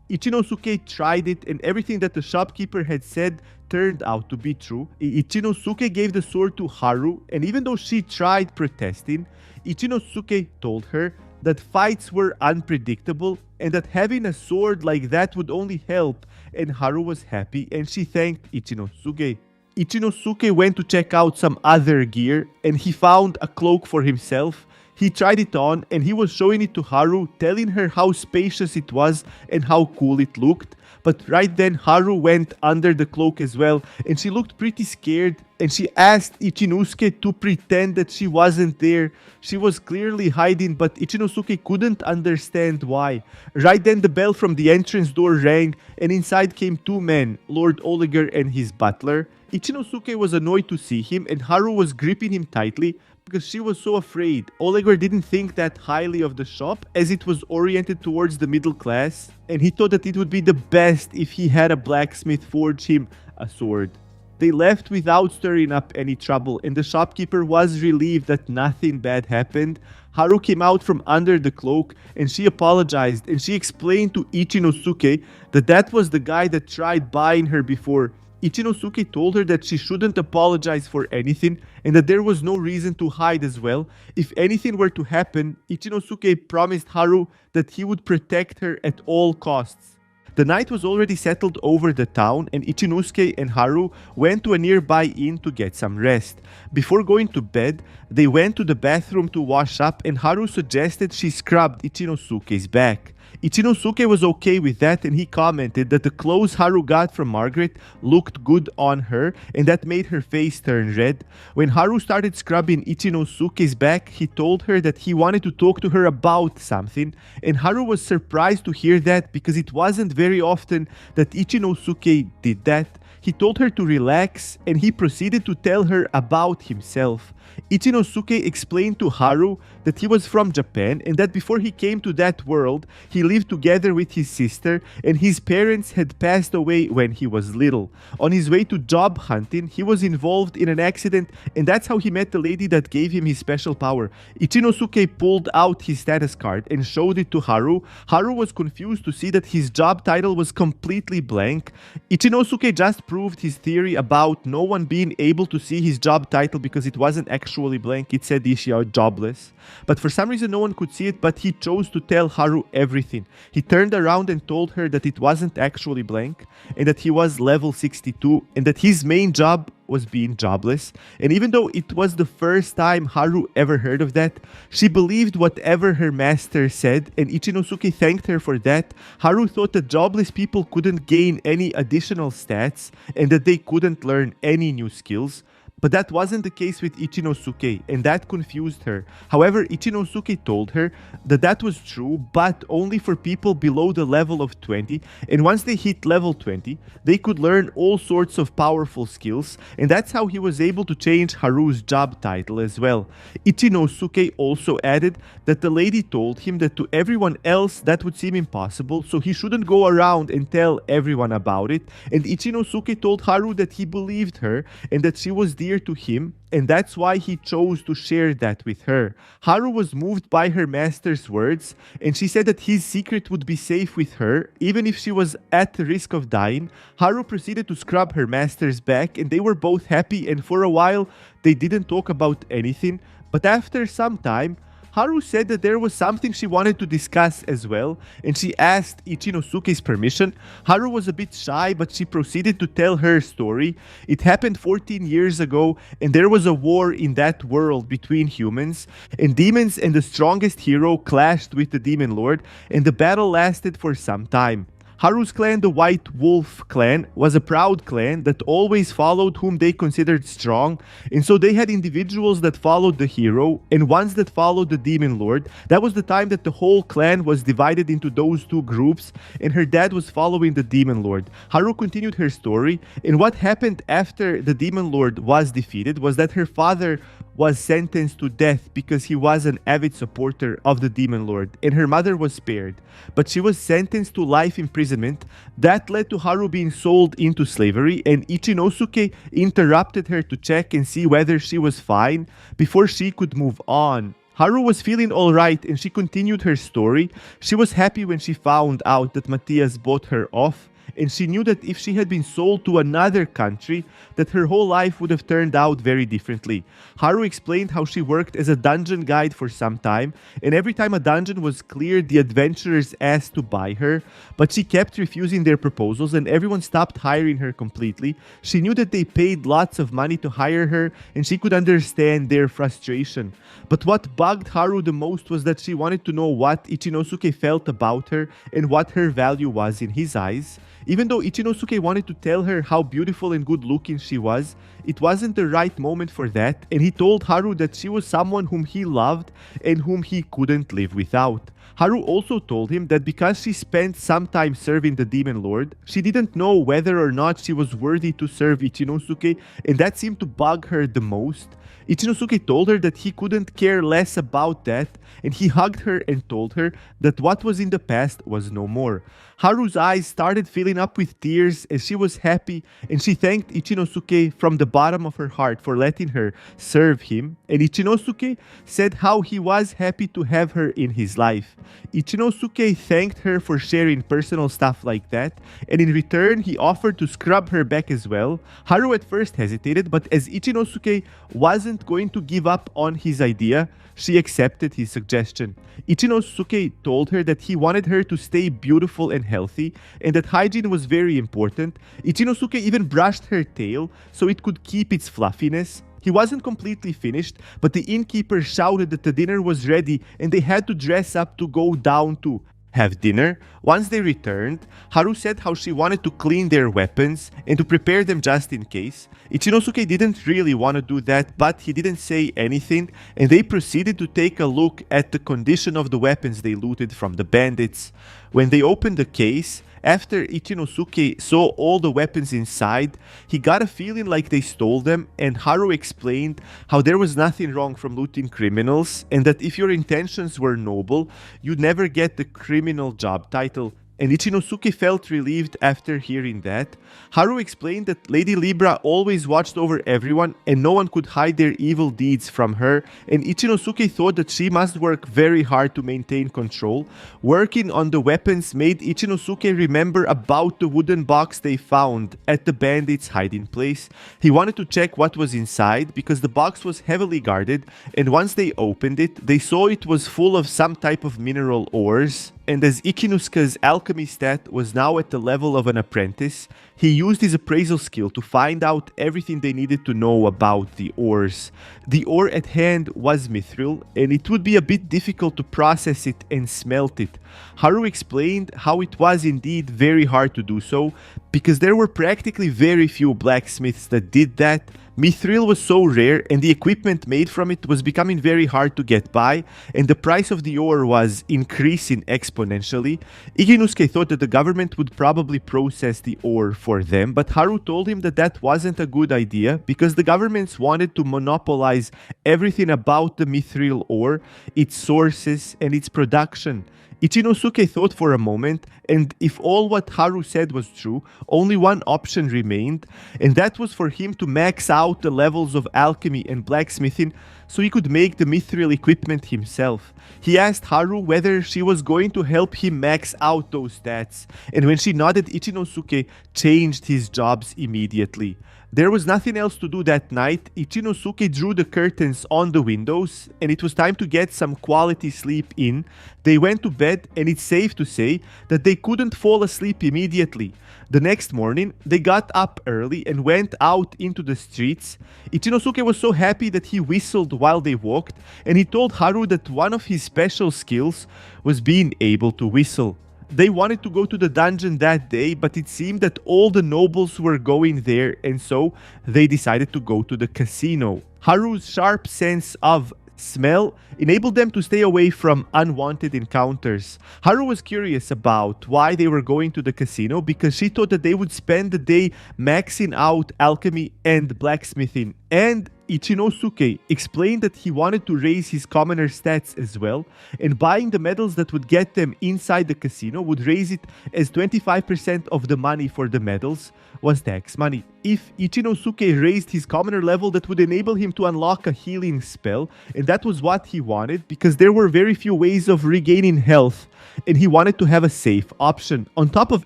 Speaker 1: Ichinosuke tried it, and everything that the shopkeeper had said turned out to be true. Ichinosuke gave the sword to Haru, and even though she tried protesting, Ichinosuke told her that fights were unpredictable and that having a sword like that would only help, and Haru was happy and she thanked Ichinosuke. Ichinosuke went to check out some other gear, and he found a cloak for himself. He tried it on, and he was showing it to Haru, telling her how spacious it was and how cool it looked. But right then Haru went under the cloak as well, and she looked pretty scared, and she asked Ichinosuke to pretend that she wasn't there. She was clearly hiding, but Ichinosuke couldn't understand why. Right then the bell from the entrance door rang, and inside came two men, Lord Oliger and his butler. Ichinosuke was annoyed to see him, and Haru was gripping him tightly because she was so afraid. Oliger didn't think that highly of the shop, as it was oriented towards the middle class, and he thought that it would be the best if he had a blacksmith forge him a sword. They left without stirring up any trouble, and the shopkeeper was relieved that nothing bad happened. Haru came out from under the cloak, and she apologized, and she explained to Ichinosuke that that was the guy that tried buying her before. Ichinosuke told her that she shouldn't apologize for anything, and that there was no reason to hide as well. If anything were to happen, Ichinosuke promised Haru that he would protect her at all costs. The night was already settled over the town, and Ichinosuke and Haru went to a nearby inn to get some rest. Before going to bed, they went to the bathroom to wash up, and Haru suggested she scrubbed Ichinosuke's back. Ichinosuke was okay with that, and he commented that the clothes Haru got from Margaret looked good on her, and that made her face turn red. When Haru started scrubbing Ichinosuke's back, he told her that he wanted to talk to her about something, and Haru was surprised to hear that because it wasn't very often that Ichinosuke did that. He told her to relax, and he proceeded to tell her about himself. Ichinosuke explained to Haru that he was from Japan, and that before he came to that world, he lived together with his sister, and his parents had passed away when he was little. On his way to job hunting, he was involved in an accident, and that's how he met the lady that gave him his special power. Ichinosuke pulled out his status card and showed it to Haru. Haru was confused to see that his job title was completely blank. Ichinosuke just proved his theory about no one being able to see his job title because it wasn't actually blank. It said Ishii jobless. But for some reason no one could see it, but he chose to tell Haru everything. He turned around and told her that it wasn't actually blank, and that he was level 62, and that his main job was being jobless. And even though it was the first time Haru ever heard of that, she believed whatever her master said, and Ichinosuke thanked her for that. Haru thought that jobless people couldn't gain any additional stats, and that they couldn't learn any new skills. But that wasn't the case with Ichinosuke, and that confused her. However, Ichinosuke told her that that was true, but only for people below the level of 20, and once they hit level 20, they could learn all sorts of powerful skills, and that's how he was able to change Haru's job title as well. Ichinosuke also added that the lady told him that to everyone else that would seem impossible, so he shouldn't go around and tell everyone about it, and Ichinosuke told Haru that he believed her, and that she was dear to him, and that's why he chose to share that with her. Haru was moved by her master's words, and she said that his secret would be safe with her, even if she was at the risk of dying. Haru proceeded to scrub her master's back, and they were both happy, and for a while they didn't talk about anything. But after some time, Haru said that there was something she wanted to discuss as well, and she asked Ichinosuke's permission. Haru was a bit shy, but she proceeded to tell her story. It happened 14 years ago, and there was a war in that world between humans and demons, and the strongest hero clashed with the demon lord, and the battle lasted for some time. Haru's clan, the White Wolf clan, was a proud clan that always followed whom they considered strong, and so they had individuals that followed the hero and ones that followed the demon lord. That was the time that the whole clan was divided into those two groups, and her dad was following the demon lord. Haru continued her story, and what happened after the demon lord was defeated was that her father was sentenced to death because he was an avid supporter of the demon lord, and her mother was spared, but she was sentenced to life imprisonment. That led to Haru being sold into slavery, and Ichinosuke interrupted her to check and see whether she was fine before she could move on. Haru was feeling alright, and she continued her story. She was happy when she found out that Matthias bought her off, and she knew that if she had been sold to another country, that her whole life would have turned out very differently. Haru explained how she worked as a dungeon guide for some time, and every time a dungeon was cleared, the adventurers asked to buy her, but she kept refusing their proposals, and everyone stopped hiring her completely. She knew that they paid lots of money to hire her, and she could understand their frustration. But what bugged Haru the most was that she wanted to know what Ichinosuke felt about her and what her value was in his eyes. Even though Ichinosuke wanted to tell her how beautiful and good looking she was, it wasn't the right moment for that, and he told Haru that she was someone whom he loved and whom he couldn't live without. Haru also told him that because she spent some time serving the demon lord, she didn't know whether or not she was worthy to serve Ichinosuke, and that seemed to bug her the most. Ichinosuke told her that he couldn't care less about that, and he hugged her and told her that what was in the past was no more. Haru's eyes started filling up with tears as she was happy, and she thanked Ichinosuke from the bottom of her heart for letting her serve him, and Ichinosuke said how he was happy to have her in his life. Ichinosuke thanked her for sharing personal stuff like that, and in return he offered to scrub her back as well. Haru at first hesitated, but as Ichinosuke wasn't going to give up on his idea, she accepted his suggestion. Ichinosuke told her that he wanted her to stay beautiful and healthy, and that hygiene was very important. Ichinosuke even brushed her tail so it could keep its fluffiness. He wasn't completely finished, but the innkeeper shouted that the dinner was ready and they had to dress up to go down to have dinner. Once they returned, Haru said how she wanted to clean their weapons and to prepare them just in case. Ichinosuke didn't really want to do that, but he didn't say anything, and they proceeded to take a look at the condition of the weapons they looted from the bandits. When they opened the case, after Ichinosuke saw all the weapons inside, he got a feeling like they stole them, and Haru explained how there was nothing wrong from looting criminals, and that if your intentions were noble, you'd never get the criminal job title. And Ichinosuke felt relieved after hearing that. Haru explained that Lady Libra always watched over everyone and no one could hide their evil deeds from her, and Ichinosuke thought that she must work very hard to maintain control. Working on the weapons made Ichinosuke remember about the wooden box they found at the bandits' hiding place. He wanted to check what was inside because the box was heavily guarded, and once they opened it, they saw it was full of some type of mineral ores. And as Ichinosuke's alchemy stat was now at the level of an apprentice, he used his appraisal skill to find out everything they needed to know about the ores. The ore at hand was mithril, and it would be a bit difficult to process it and smelt it. Haru explained how it was indeed very hard to do so, because there were practically very few blacksmiths that did that. Mithril was so rare, and the equipment made from it was becoming very hard to get by, and the price of the ore was increasing exponentially. Ichinosuke thought that the government would probably process the ore for them, but Haru told him that that wasn't a good idea because the governments wanted to monopolize everything about the mithril ore, its sources, and its production. Ichinosuke thought for a moment, and if all what Haru said was true, only one option remained, and that was for him to max out the levels of alchemy and blacksmithing so he could make the mithril equipment himself. He asked Haru whether she was going to help him max out those stats, and when she nodded, Ichinosuke changed his jobs immediately. There was nothing else to do that night. Ichinosuke drew the curtains on the windows, and it was time to get some quality sleep in. They went to bed, and it's safe to say that they couldn't fall asleep immediately. The next morning, they got up early and went out into the streets. Ichinosuke was so happy that he whistled while they walked, and he told Haru that one of his special skills was being able to whistle. They wanted to go to the dungeon that day, but it seemed that all the nobles were going there, and so they decided to go to the casino. Haru's sharp sense of smell enabled them to stay away from unwanted encounters. Haru was curious about why they were going to the casino because she thought that they would spend the day maxing out alchemy and blacksmithing, and Ichinosuke explained that he wanted to raise his commoner stats as well, and buying the medals that would get them inside the casino would raise it, as 25% of the money for the medals was tax money. If Ichinosuke raised his commoner level, that would enable him to unlock a healing spell, and that was what he wanted because there were very few ways of regaining health, and he wanted to have a safe option. On top of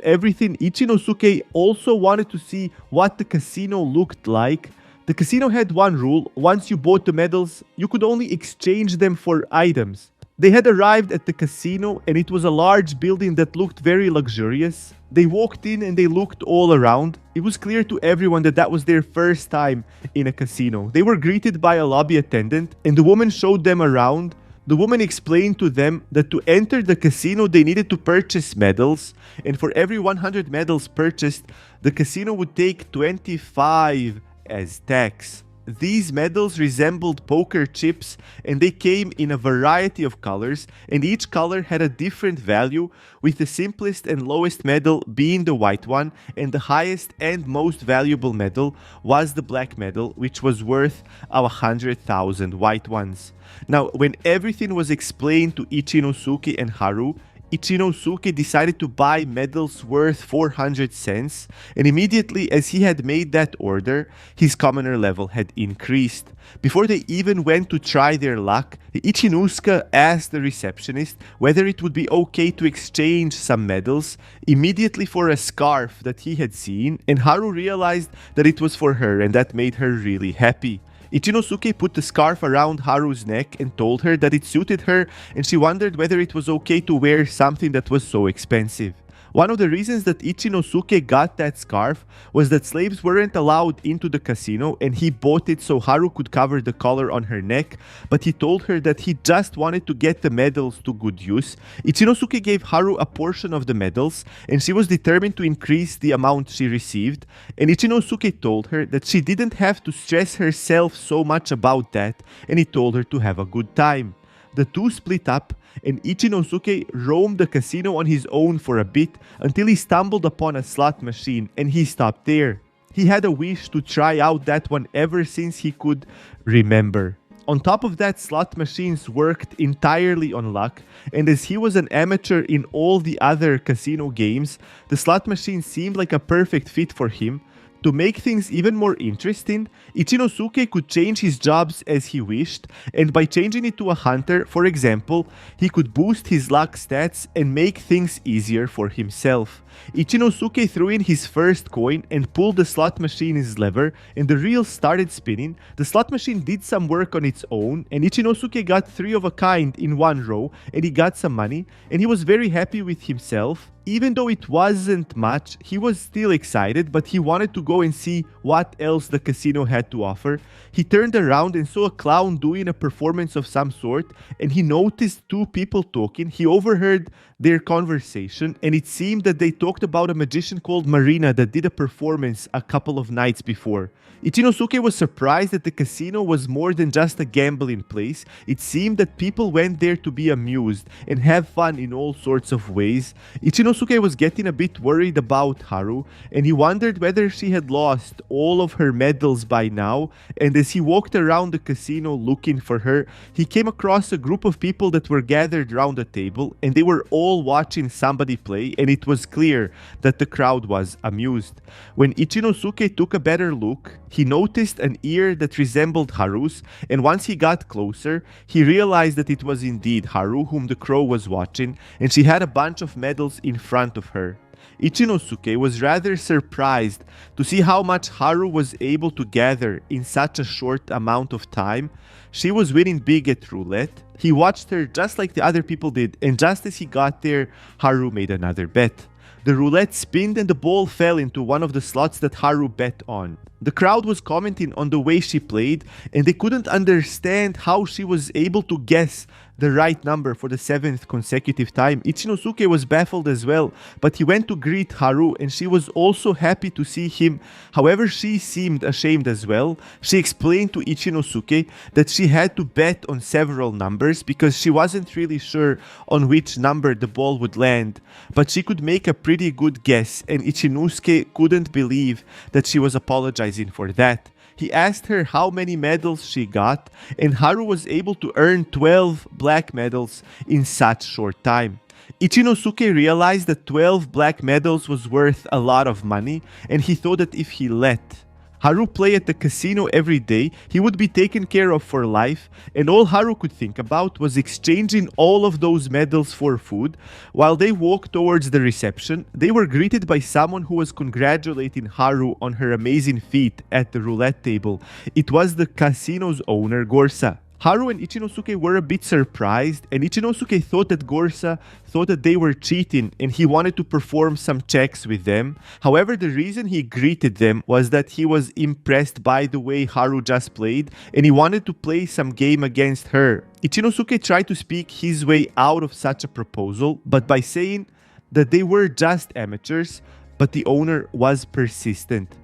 Speaker 1: everything, Ichinosuke also wanted to see what the casino looked like. The casino had one rule: once you bought the medals, you could only exchange them for items. They had arrived at the casino, and it was a large building that looked very luxurious. They walked in and they looked all around. It was clear to everyone that that was their first time in a casino. They were greeted by a lobby attendant, and the woman showed them around. The woman explained to them that to enter the casino they needed to purchase medals, and for every 100 medals purchased, the casino would take 25 as tax. These medals resembled poker chips, and they came in a variety of colors, and each color had a different value, with the simplest and lowest medal being the white one, and the highest and most valuable medal was the black medal, which was worth 100,000 white ones. Now, when everything was explained to Ichinosuke and Haru, Ichinosuke decided to buy medals worth 400 cents, and immediately as he had made that order, his commoner level had increased. Before they even went to try their luck, Ichinosuke asked the receptionist whether it would be okay to exchange some medals immediately for a scarf that he had seen, and Haru realized that it was for her, and that made her really happy. Ichinosuke put the scarf around Haru's neck and told her that it suited her, and she wondered whether it was okay to wear something that was so expensive. One of the reasons that Ichinosuke got that scarf was that slaves weren't allowed into the casino, and he bought it so Haru could cover the collar on her neck, but he told her that he just wanted to get the medals to good use. Ichinosuke gave Haru a portion of the medals, and she was determined to increase the amount she received, and Ichinosuke told her that she didn't have to stress herself so much about that, and he told her to have a good time. The two split up, and Ichinosuke roamed the casino on his own for a bit until he stumbled upon a slot machine, and he stopped there. He had a wish to try out that one ever since he could remember. On top of that, slot machines worked entirely on luck, and as he was an amateur in all the other casino games, the slot machine seemed like a perfect fit for him. To make things even more interesting, Ichinosuke could change his jobs as he wished, and by changing it to a hunter, for example, he could boost his luck stats and make things easier for himself. Ichinosuke threw in his first coin and pulled the slot machine's lever, and the reel started spinning. The slot machine did some work on its own, and Ichinosuke got 3 of a kind in one row, and he got some money, and he was very happy with himself. Even though it wasn't much, he was still excited, but he wanted to go and see what else the casino had to offer. He turned around and saw a clown doing a performance of some sort, and he noticed 2 people talking. He overheard their conversation, and it seemed that they talked about a magician called Marina that did a performance a couple of nights before. Ichinosuke was surprised that the casino was more than just a gambling place. It seemed that people went there to be amused and have fun in all sorts of ways. Ichinosuke was getting a bit worried about Haru, and he wondered whether she had lost all of her medals by now, and as he walked around the casino looking for her, he came across a group of people that were gathered round a table, and they were all all watching somebody play, and it was clear that the crowd was amused. When Ichinosuke took a better look, he noticed an ear that resembled Haru's, and once he got closer, he realized that it was indeed Haru whom the crow was watching, and she had a bunch of medals in front of her. Ichinosuke was rather surprised to see how much Haru was able to gather in such a short amount of time. She was winning big at roulette. He watched her just like the other people did, and just as he got there, Haru made another bet. The roulette spinned and the ball fell into one of the slots that Haru bet on. The crowd was commenting on the way she played, and they couldn't understand how she was able to guess the right number for the 7th consecutive time. Ichinosuke was baffled as well, but he went to greet Haru, and she was also happy to see him. However, she seemed ashamed as well. She explained to Ichinosuke that she had to bet on several numbers because she wasn't really sure on which number the ball would land, but she could make a pretty good guess, and Ichinosuke couldn't believe that she was apologizing for that. He asked her how many medals she got, and Haru was able to earn 12 black medals in such short time. Ichinosuke realized that 12 black medals was worth a lot of money, and he thought that if he let Haru play at the casino every day, he would be taken care of for life, and all Haru could think about was exchanging all of those medals for food. While they walked towards the reception, they were greeted by someone who was congratulating Haru on her amazing feat at the roulette table. It was the casino's owner, Gorsa. Haru and Ichinosuke were a bit surprised, and Ichinosuke thought that Gorsa thought that they were cheating and he wanted to perform some checks with them. However, the reason he greeted them was that he was impressed by the way Haru just played and he wanted to play some game against her. Ichinosuke tried to speak his way out of such a proposal, but by saying that they were just amateurs, but the owner was persistent.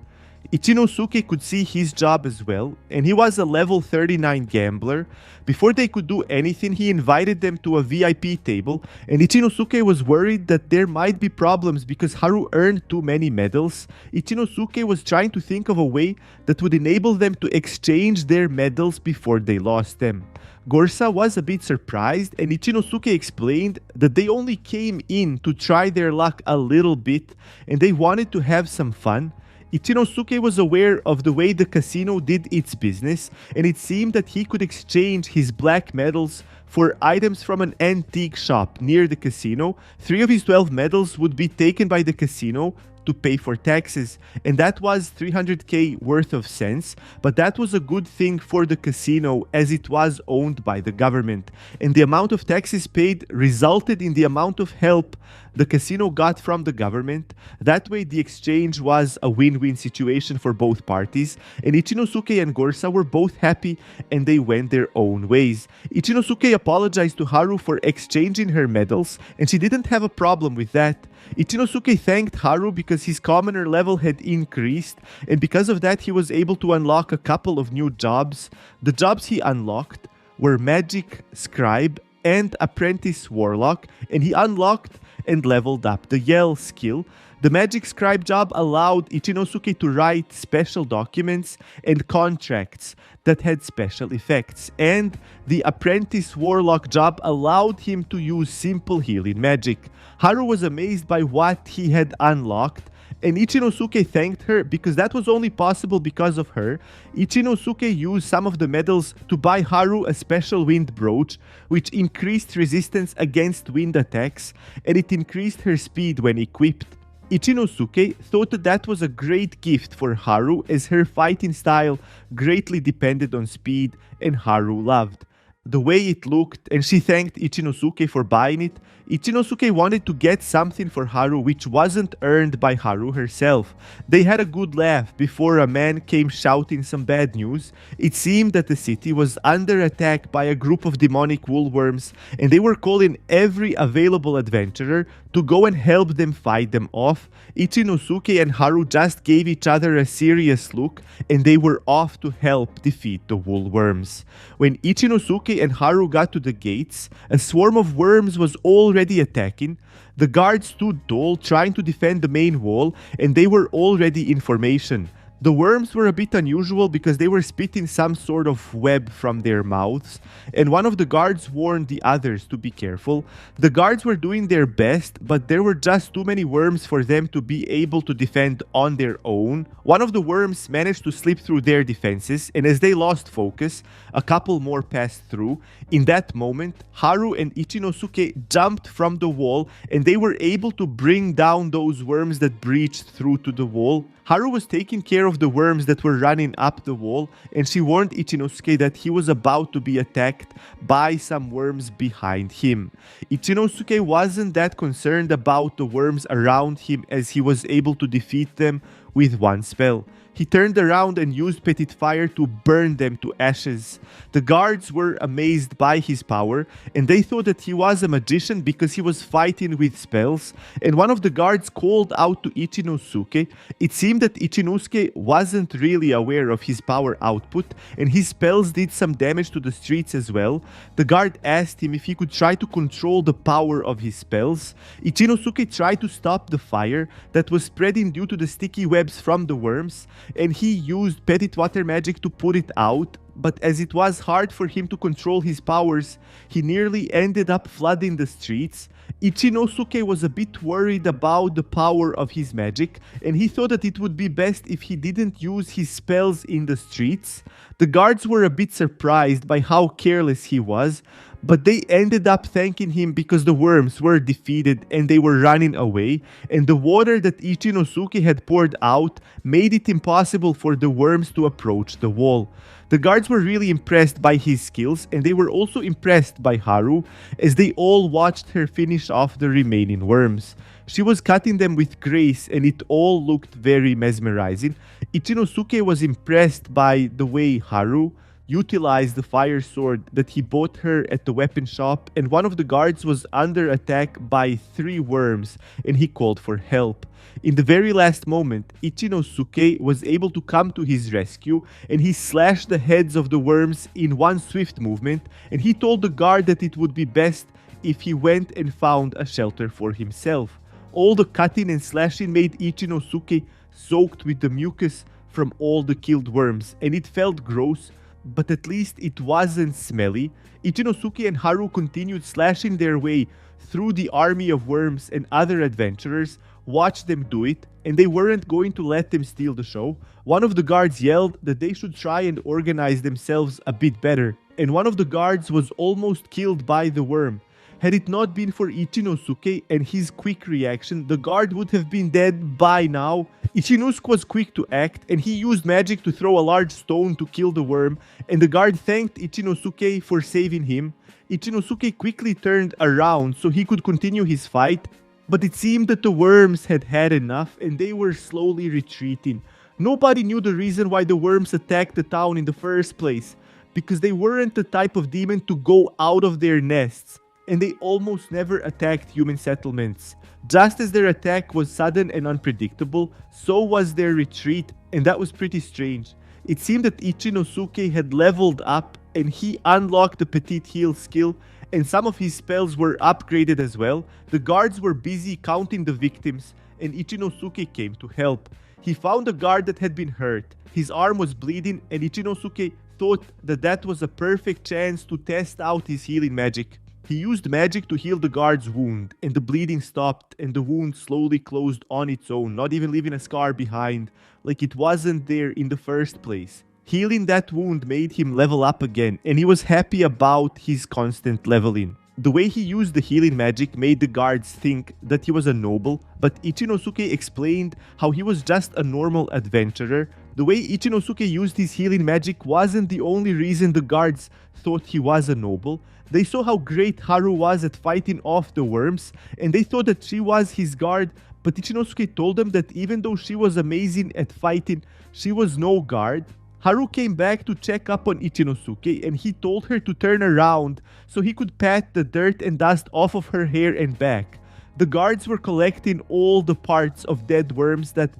Speaker 1: Ichinosuke could see his job as well, and he was a level 39 gambler. Before they could do anything, he invited them to a VIP table, and Ichinosuke was worried that there might be problems because Haru earned too many medals. Ichinosuke was trying to think of a way that would enable them to exchange their medals before they lost them. Gorsa was a bit surprised, and Ichinosuke explained that they only came in to try their luck a little bit, and they wanted to have some fun. Ichinosuke was aware of the way the casino did its business, and it seemed that he could exchange his black medals for items from an antique shop near the casino. 3 of his 12 medals would be taken by the casino to pay for taxes, and that was 300k worth of cents, but that was a good thing for the casino as it was owned by the government, and the amount of taxes paid resulted in the amount of help the casino got from the government. That way the exchange was a win-win situation for both parties, and Ichinosuke and Gorsa were both happy and they went their own ways. Ichinosuke apologized to Haru for exchanging her medals, and she didn't have a problem with that. Ichinosuke thanked Haru because his commoner level had increased, and because of that he was able to unlock a couple of new jobs. The jobs he unlocked were Magic Scribe and Apprentice Warlock, and he unlocked and leveled up the Yell skill. The Magic Scribe job allowed Ichinosuke to write special documents and contracts that had special effects, and the Apprentice Warlock job allowed him to use simple healing magic. Haru was amazed by what he had unlocked, and Ichinosuke thanked her because that was only possible because of her. Ichinosuke used some of the medals to buy Haru a special wind brooch, which increased resistance against wind attacks, and it increased her speed when equipped. Ichinosuke thought that that was a great gift for Haru as her fighting style greatly depended on speed, and Haru loved the way it looked, and she thanked Ichinosuke for buying it. Ichinosuke wanted to get something for Haru which wasn't earned by Haru herself. They had a good laugh before a man came shouting some bad news. It seemed that the city was under attack by a group of demonic woolworms, and they were calling every available adventurer to go and help them fight them off. Ichinosuke and Haru just gave each other a serious look, and they were off to help defeat the woolworms. When Ichinosuke and Haru got to the gates, a swarm of worms was already attacking. The guards stood tall, trying to defend the main wall, and they were already in formation. The worms were a bit unusual because they were spitting some sort of web from their mouths, and one of the guards warned the others to be careful. The guards were doing their best, but there were just too many worms for them to be able to defend on their own. One of the worms managed to slip through their defenses, and as they lost focus, a couple more passed through. In that moment, Haru and Ichinosuke jumped from the wall, and they were able to bring down those worms that breached through to the wall. Haru was taking care of the worms that were running up the wall, and she warned Ichinosuke that he was about to be attacked by some worms behind him. Ichinosuke wasn't that concerned about the worms around him as he was able to defeat them with one spell. He turned around and used Petit Fire to burn them to ashes. The guards were amazed by his power, and they thought that he was a magician because he was fighting with spells, and one of the guards called out to Ichinosuke. It seemed that Ichinosuke wasn't really aware of his power output, and his spells did some damage to the streets as well. The guard asked him if he could try to control the power of his spells. Ichinosuke tried to stop the fire that was spreading due to the sticky webs from the worms, and he used Petit Water Magic to put it out, but as it was hard for him to control his powers, he nearly ended up flooding the streets. Ichinosuke was a bit worried about the power of his magic, and he thought that it would be best if he didn't use his spells in the streets. The guards were a bit surprised by how careless he was, but they ended up thanking him because the worms were defeated and they were running away, and the water that Ichinosuke had poured out made it impossible for the worms to approach the wall. The guards were really impressed by his skills, and they were also impressed by Haru as they all watched her finish off the remaining worms. She was cutting them with grace, and it all looked very mesmerizing. Ichinosuke was impressed by the way Haru utilized the fire sword that he bought her at the weapon shop, and one of the guards was under attack by 3 worms, and he called for help. In the very last moment, Ichinosuke was able to come to his rescue, and he slashed the heads of the worms in one swift movement, and he told the guard that it would be best if he went and found a shelter for himself. All the cutting and slashing made Ichinosuke soaked with the mucus from all the killed worms, and it felt gross, but at least it wasn't smelly. Ichinosuke and Haru continued slashing their way through the army of worms, and other adventurers watched them do it, and they weren't going to let them steal the show. One of the guards yelled that they should try and organize themselves a bit better, and one of the guards was almost killed by the worm. Had it not been for Ichinosuke and his quick reaction, the guard would have been dead by now. Ichinosuke was quick to act, and he used magic to throw a large stone to kill the worm, and the guard thanked Ichinosuke for saving him. Ichinosuke quickly turned around so he could continue his fight, but it seemed that the worms had had enough and they were slowly retreating. Nobody knew the reason why the worms attacked the town in the first place, because they weren't the type of demon to go out of their nests, and they almost never attacked human settlements. Just as their attack was sudden and unpredictable, so was their retreat, and that was pretty strange. It seemed that Ichinosuke had leveled up, and he unlocked the Petit Heal skill, and some of his spells were upgraded as well. The guards were busy counting the victims, and Ichinosuke came to help. He found a guard that had been hurt. His arm was bleeding, and Ichinosuke thought that that was a perfect chance to test out his healing magic. He used magic to heal the guard's wound, and the bleeding stopped, and the wound slowly closed on its own, not even leaving a scar behind, like it wasn't there in the first place. Healing that wound made him level up again, and he was happy about his constant leveling. The way he used the healing magic made the guards think that he was a noble, but Ichinosuke explained how he was just a normal adventurer. The way Ichinosuke used his healing magic wasn't the only reason the guards thought he was a noble. They saw how great Haru was at fighting off the worms, and they thought that she was his guard, but Ichinosuke told them that even though she was amazing at fighting, she was no guard. Haru came back to check up on Ichinosuke, and he told her to turn around so he could pat the dirt and dust off of her hair and back. The guards were collecting all the parts of dead worms that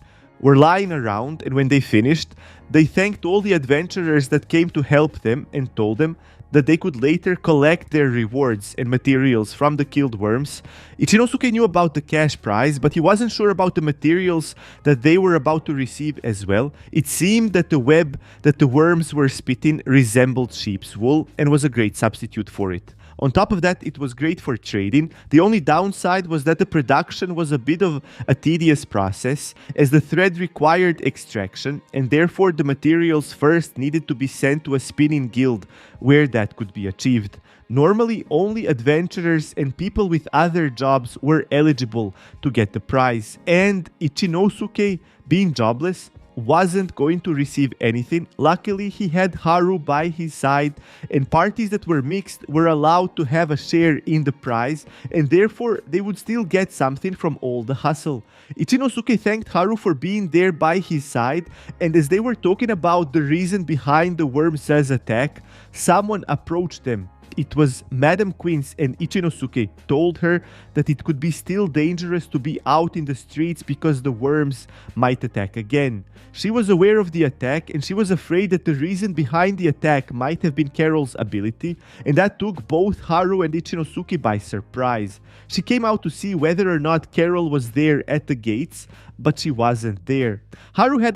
Speaker 1: were lying around, and when they finished, they thanked all the adventurers that came to help them and told them that they could later collect their rewards and materials from the killed worms. Ichinosuke knew about the cash prize, but he wasn't sure about the materials that they were about to receive as well. It seemed that the web that the worms were spitting resembled sheep's wool and was a great substitute for it. On top of that, it was great for trading. The only downside was that the production was a bit of a tedious process, as the thread required extraction, and therefore the materials first needed to be sent to a spinning guild, where that could be achieved. Normally, only adventurers and people with other jobs were eligible to get the prize, and Ichinosuke, being jobless, wasn't going to receive anything. Luckily, he had Haru by his side, and parties that were mixed were allowed to have a share in the prize, and therefore they would still get something from all the hustle. Ichinosuke thanked Haru for being there by his side, and as they were talking about the reason behind the worm's attack, someone approached them. It was Madam Quince, and Ichinosuke told her that it could be still dangerous to be out in the streets because the worms might attack again. She was aware of the attack, and she was afraid that the reason behind the attack might have been Carol's ability, and that took both Haru and Ichinosuke by surprise. She came out to see whether or not Carol was there at the gates, but she wasn't there. Haru had a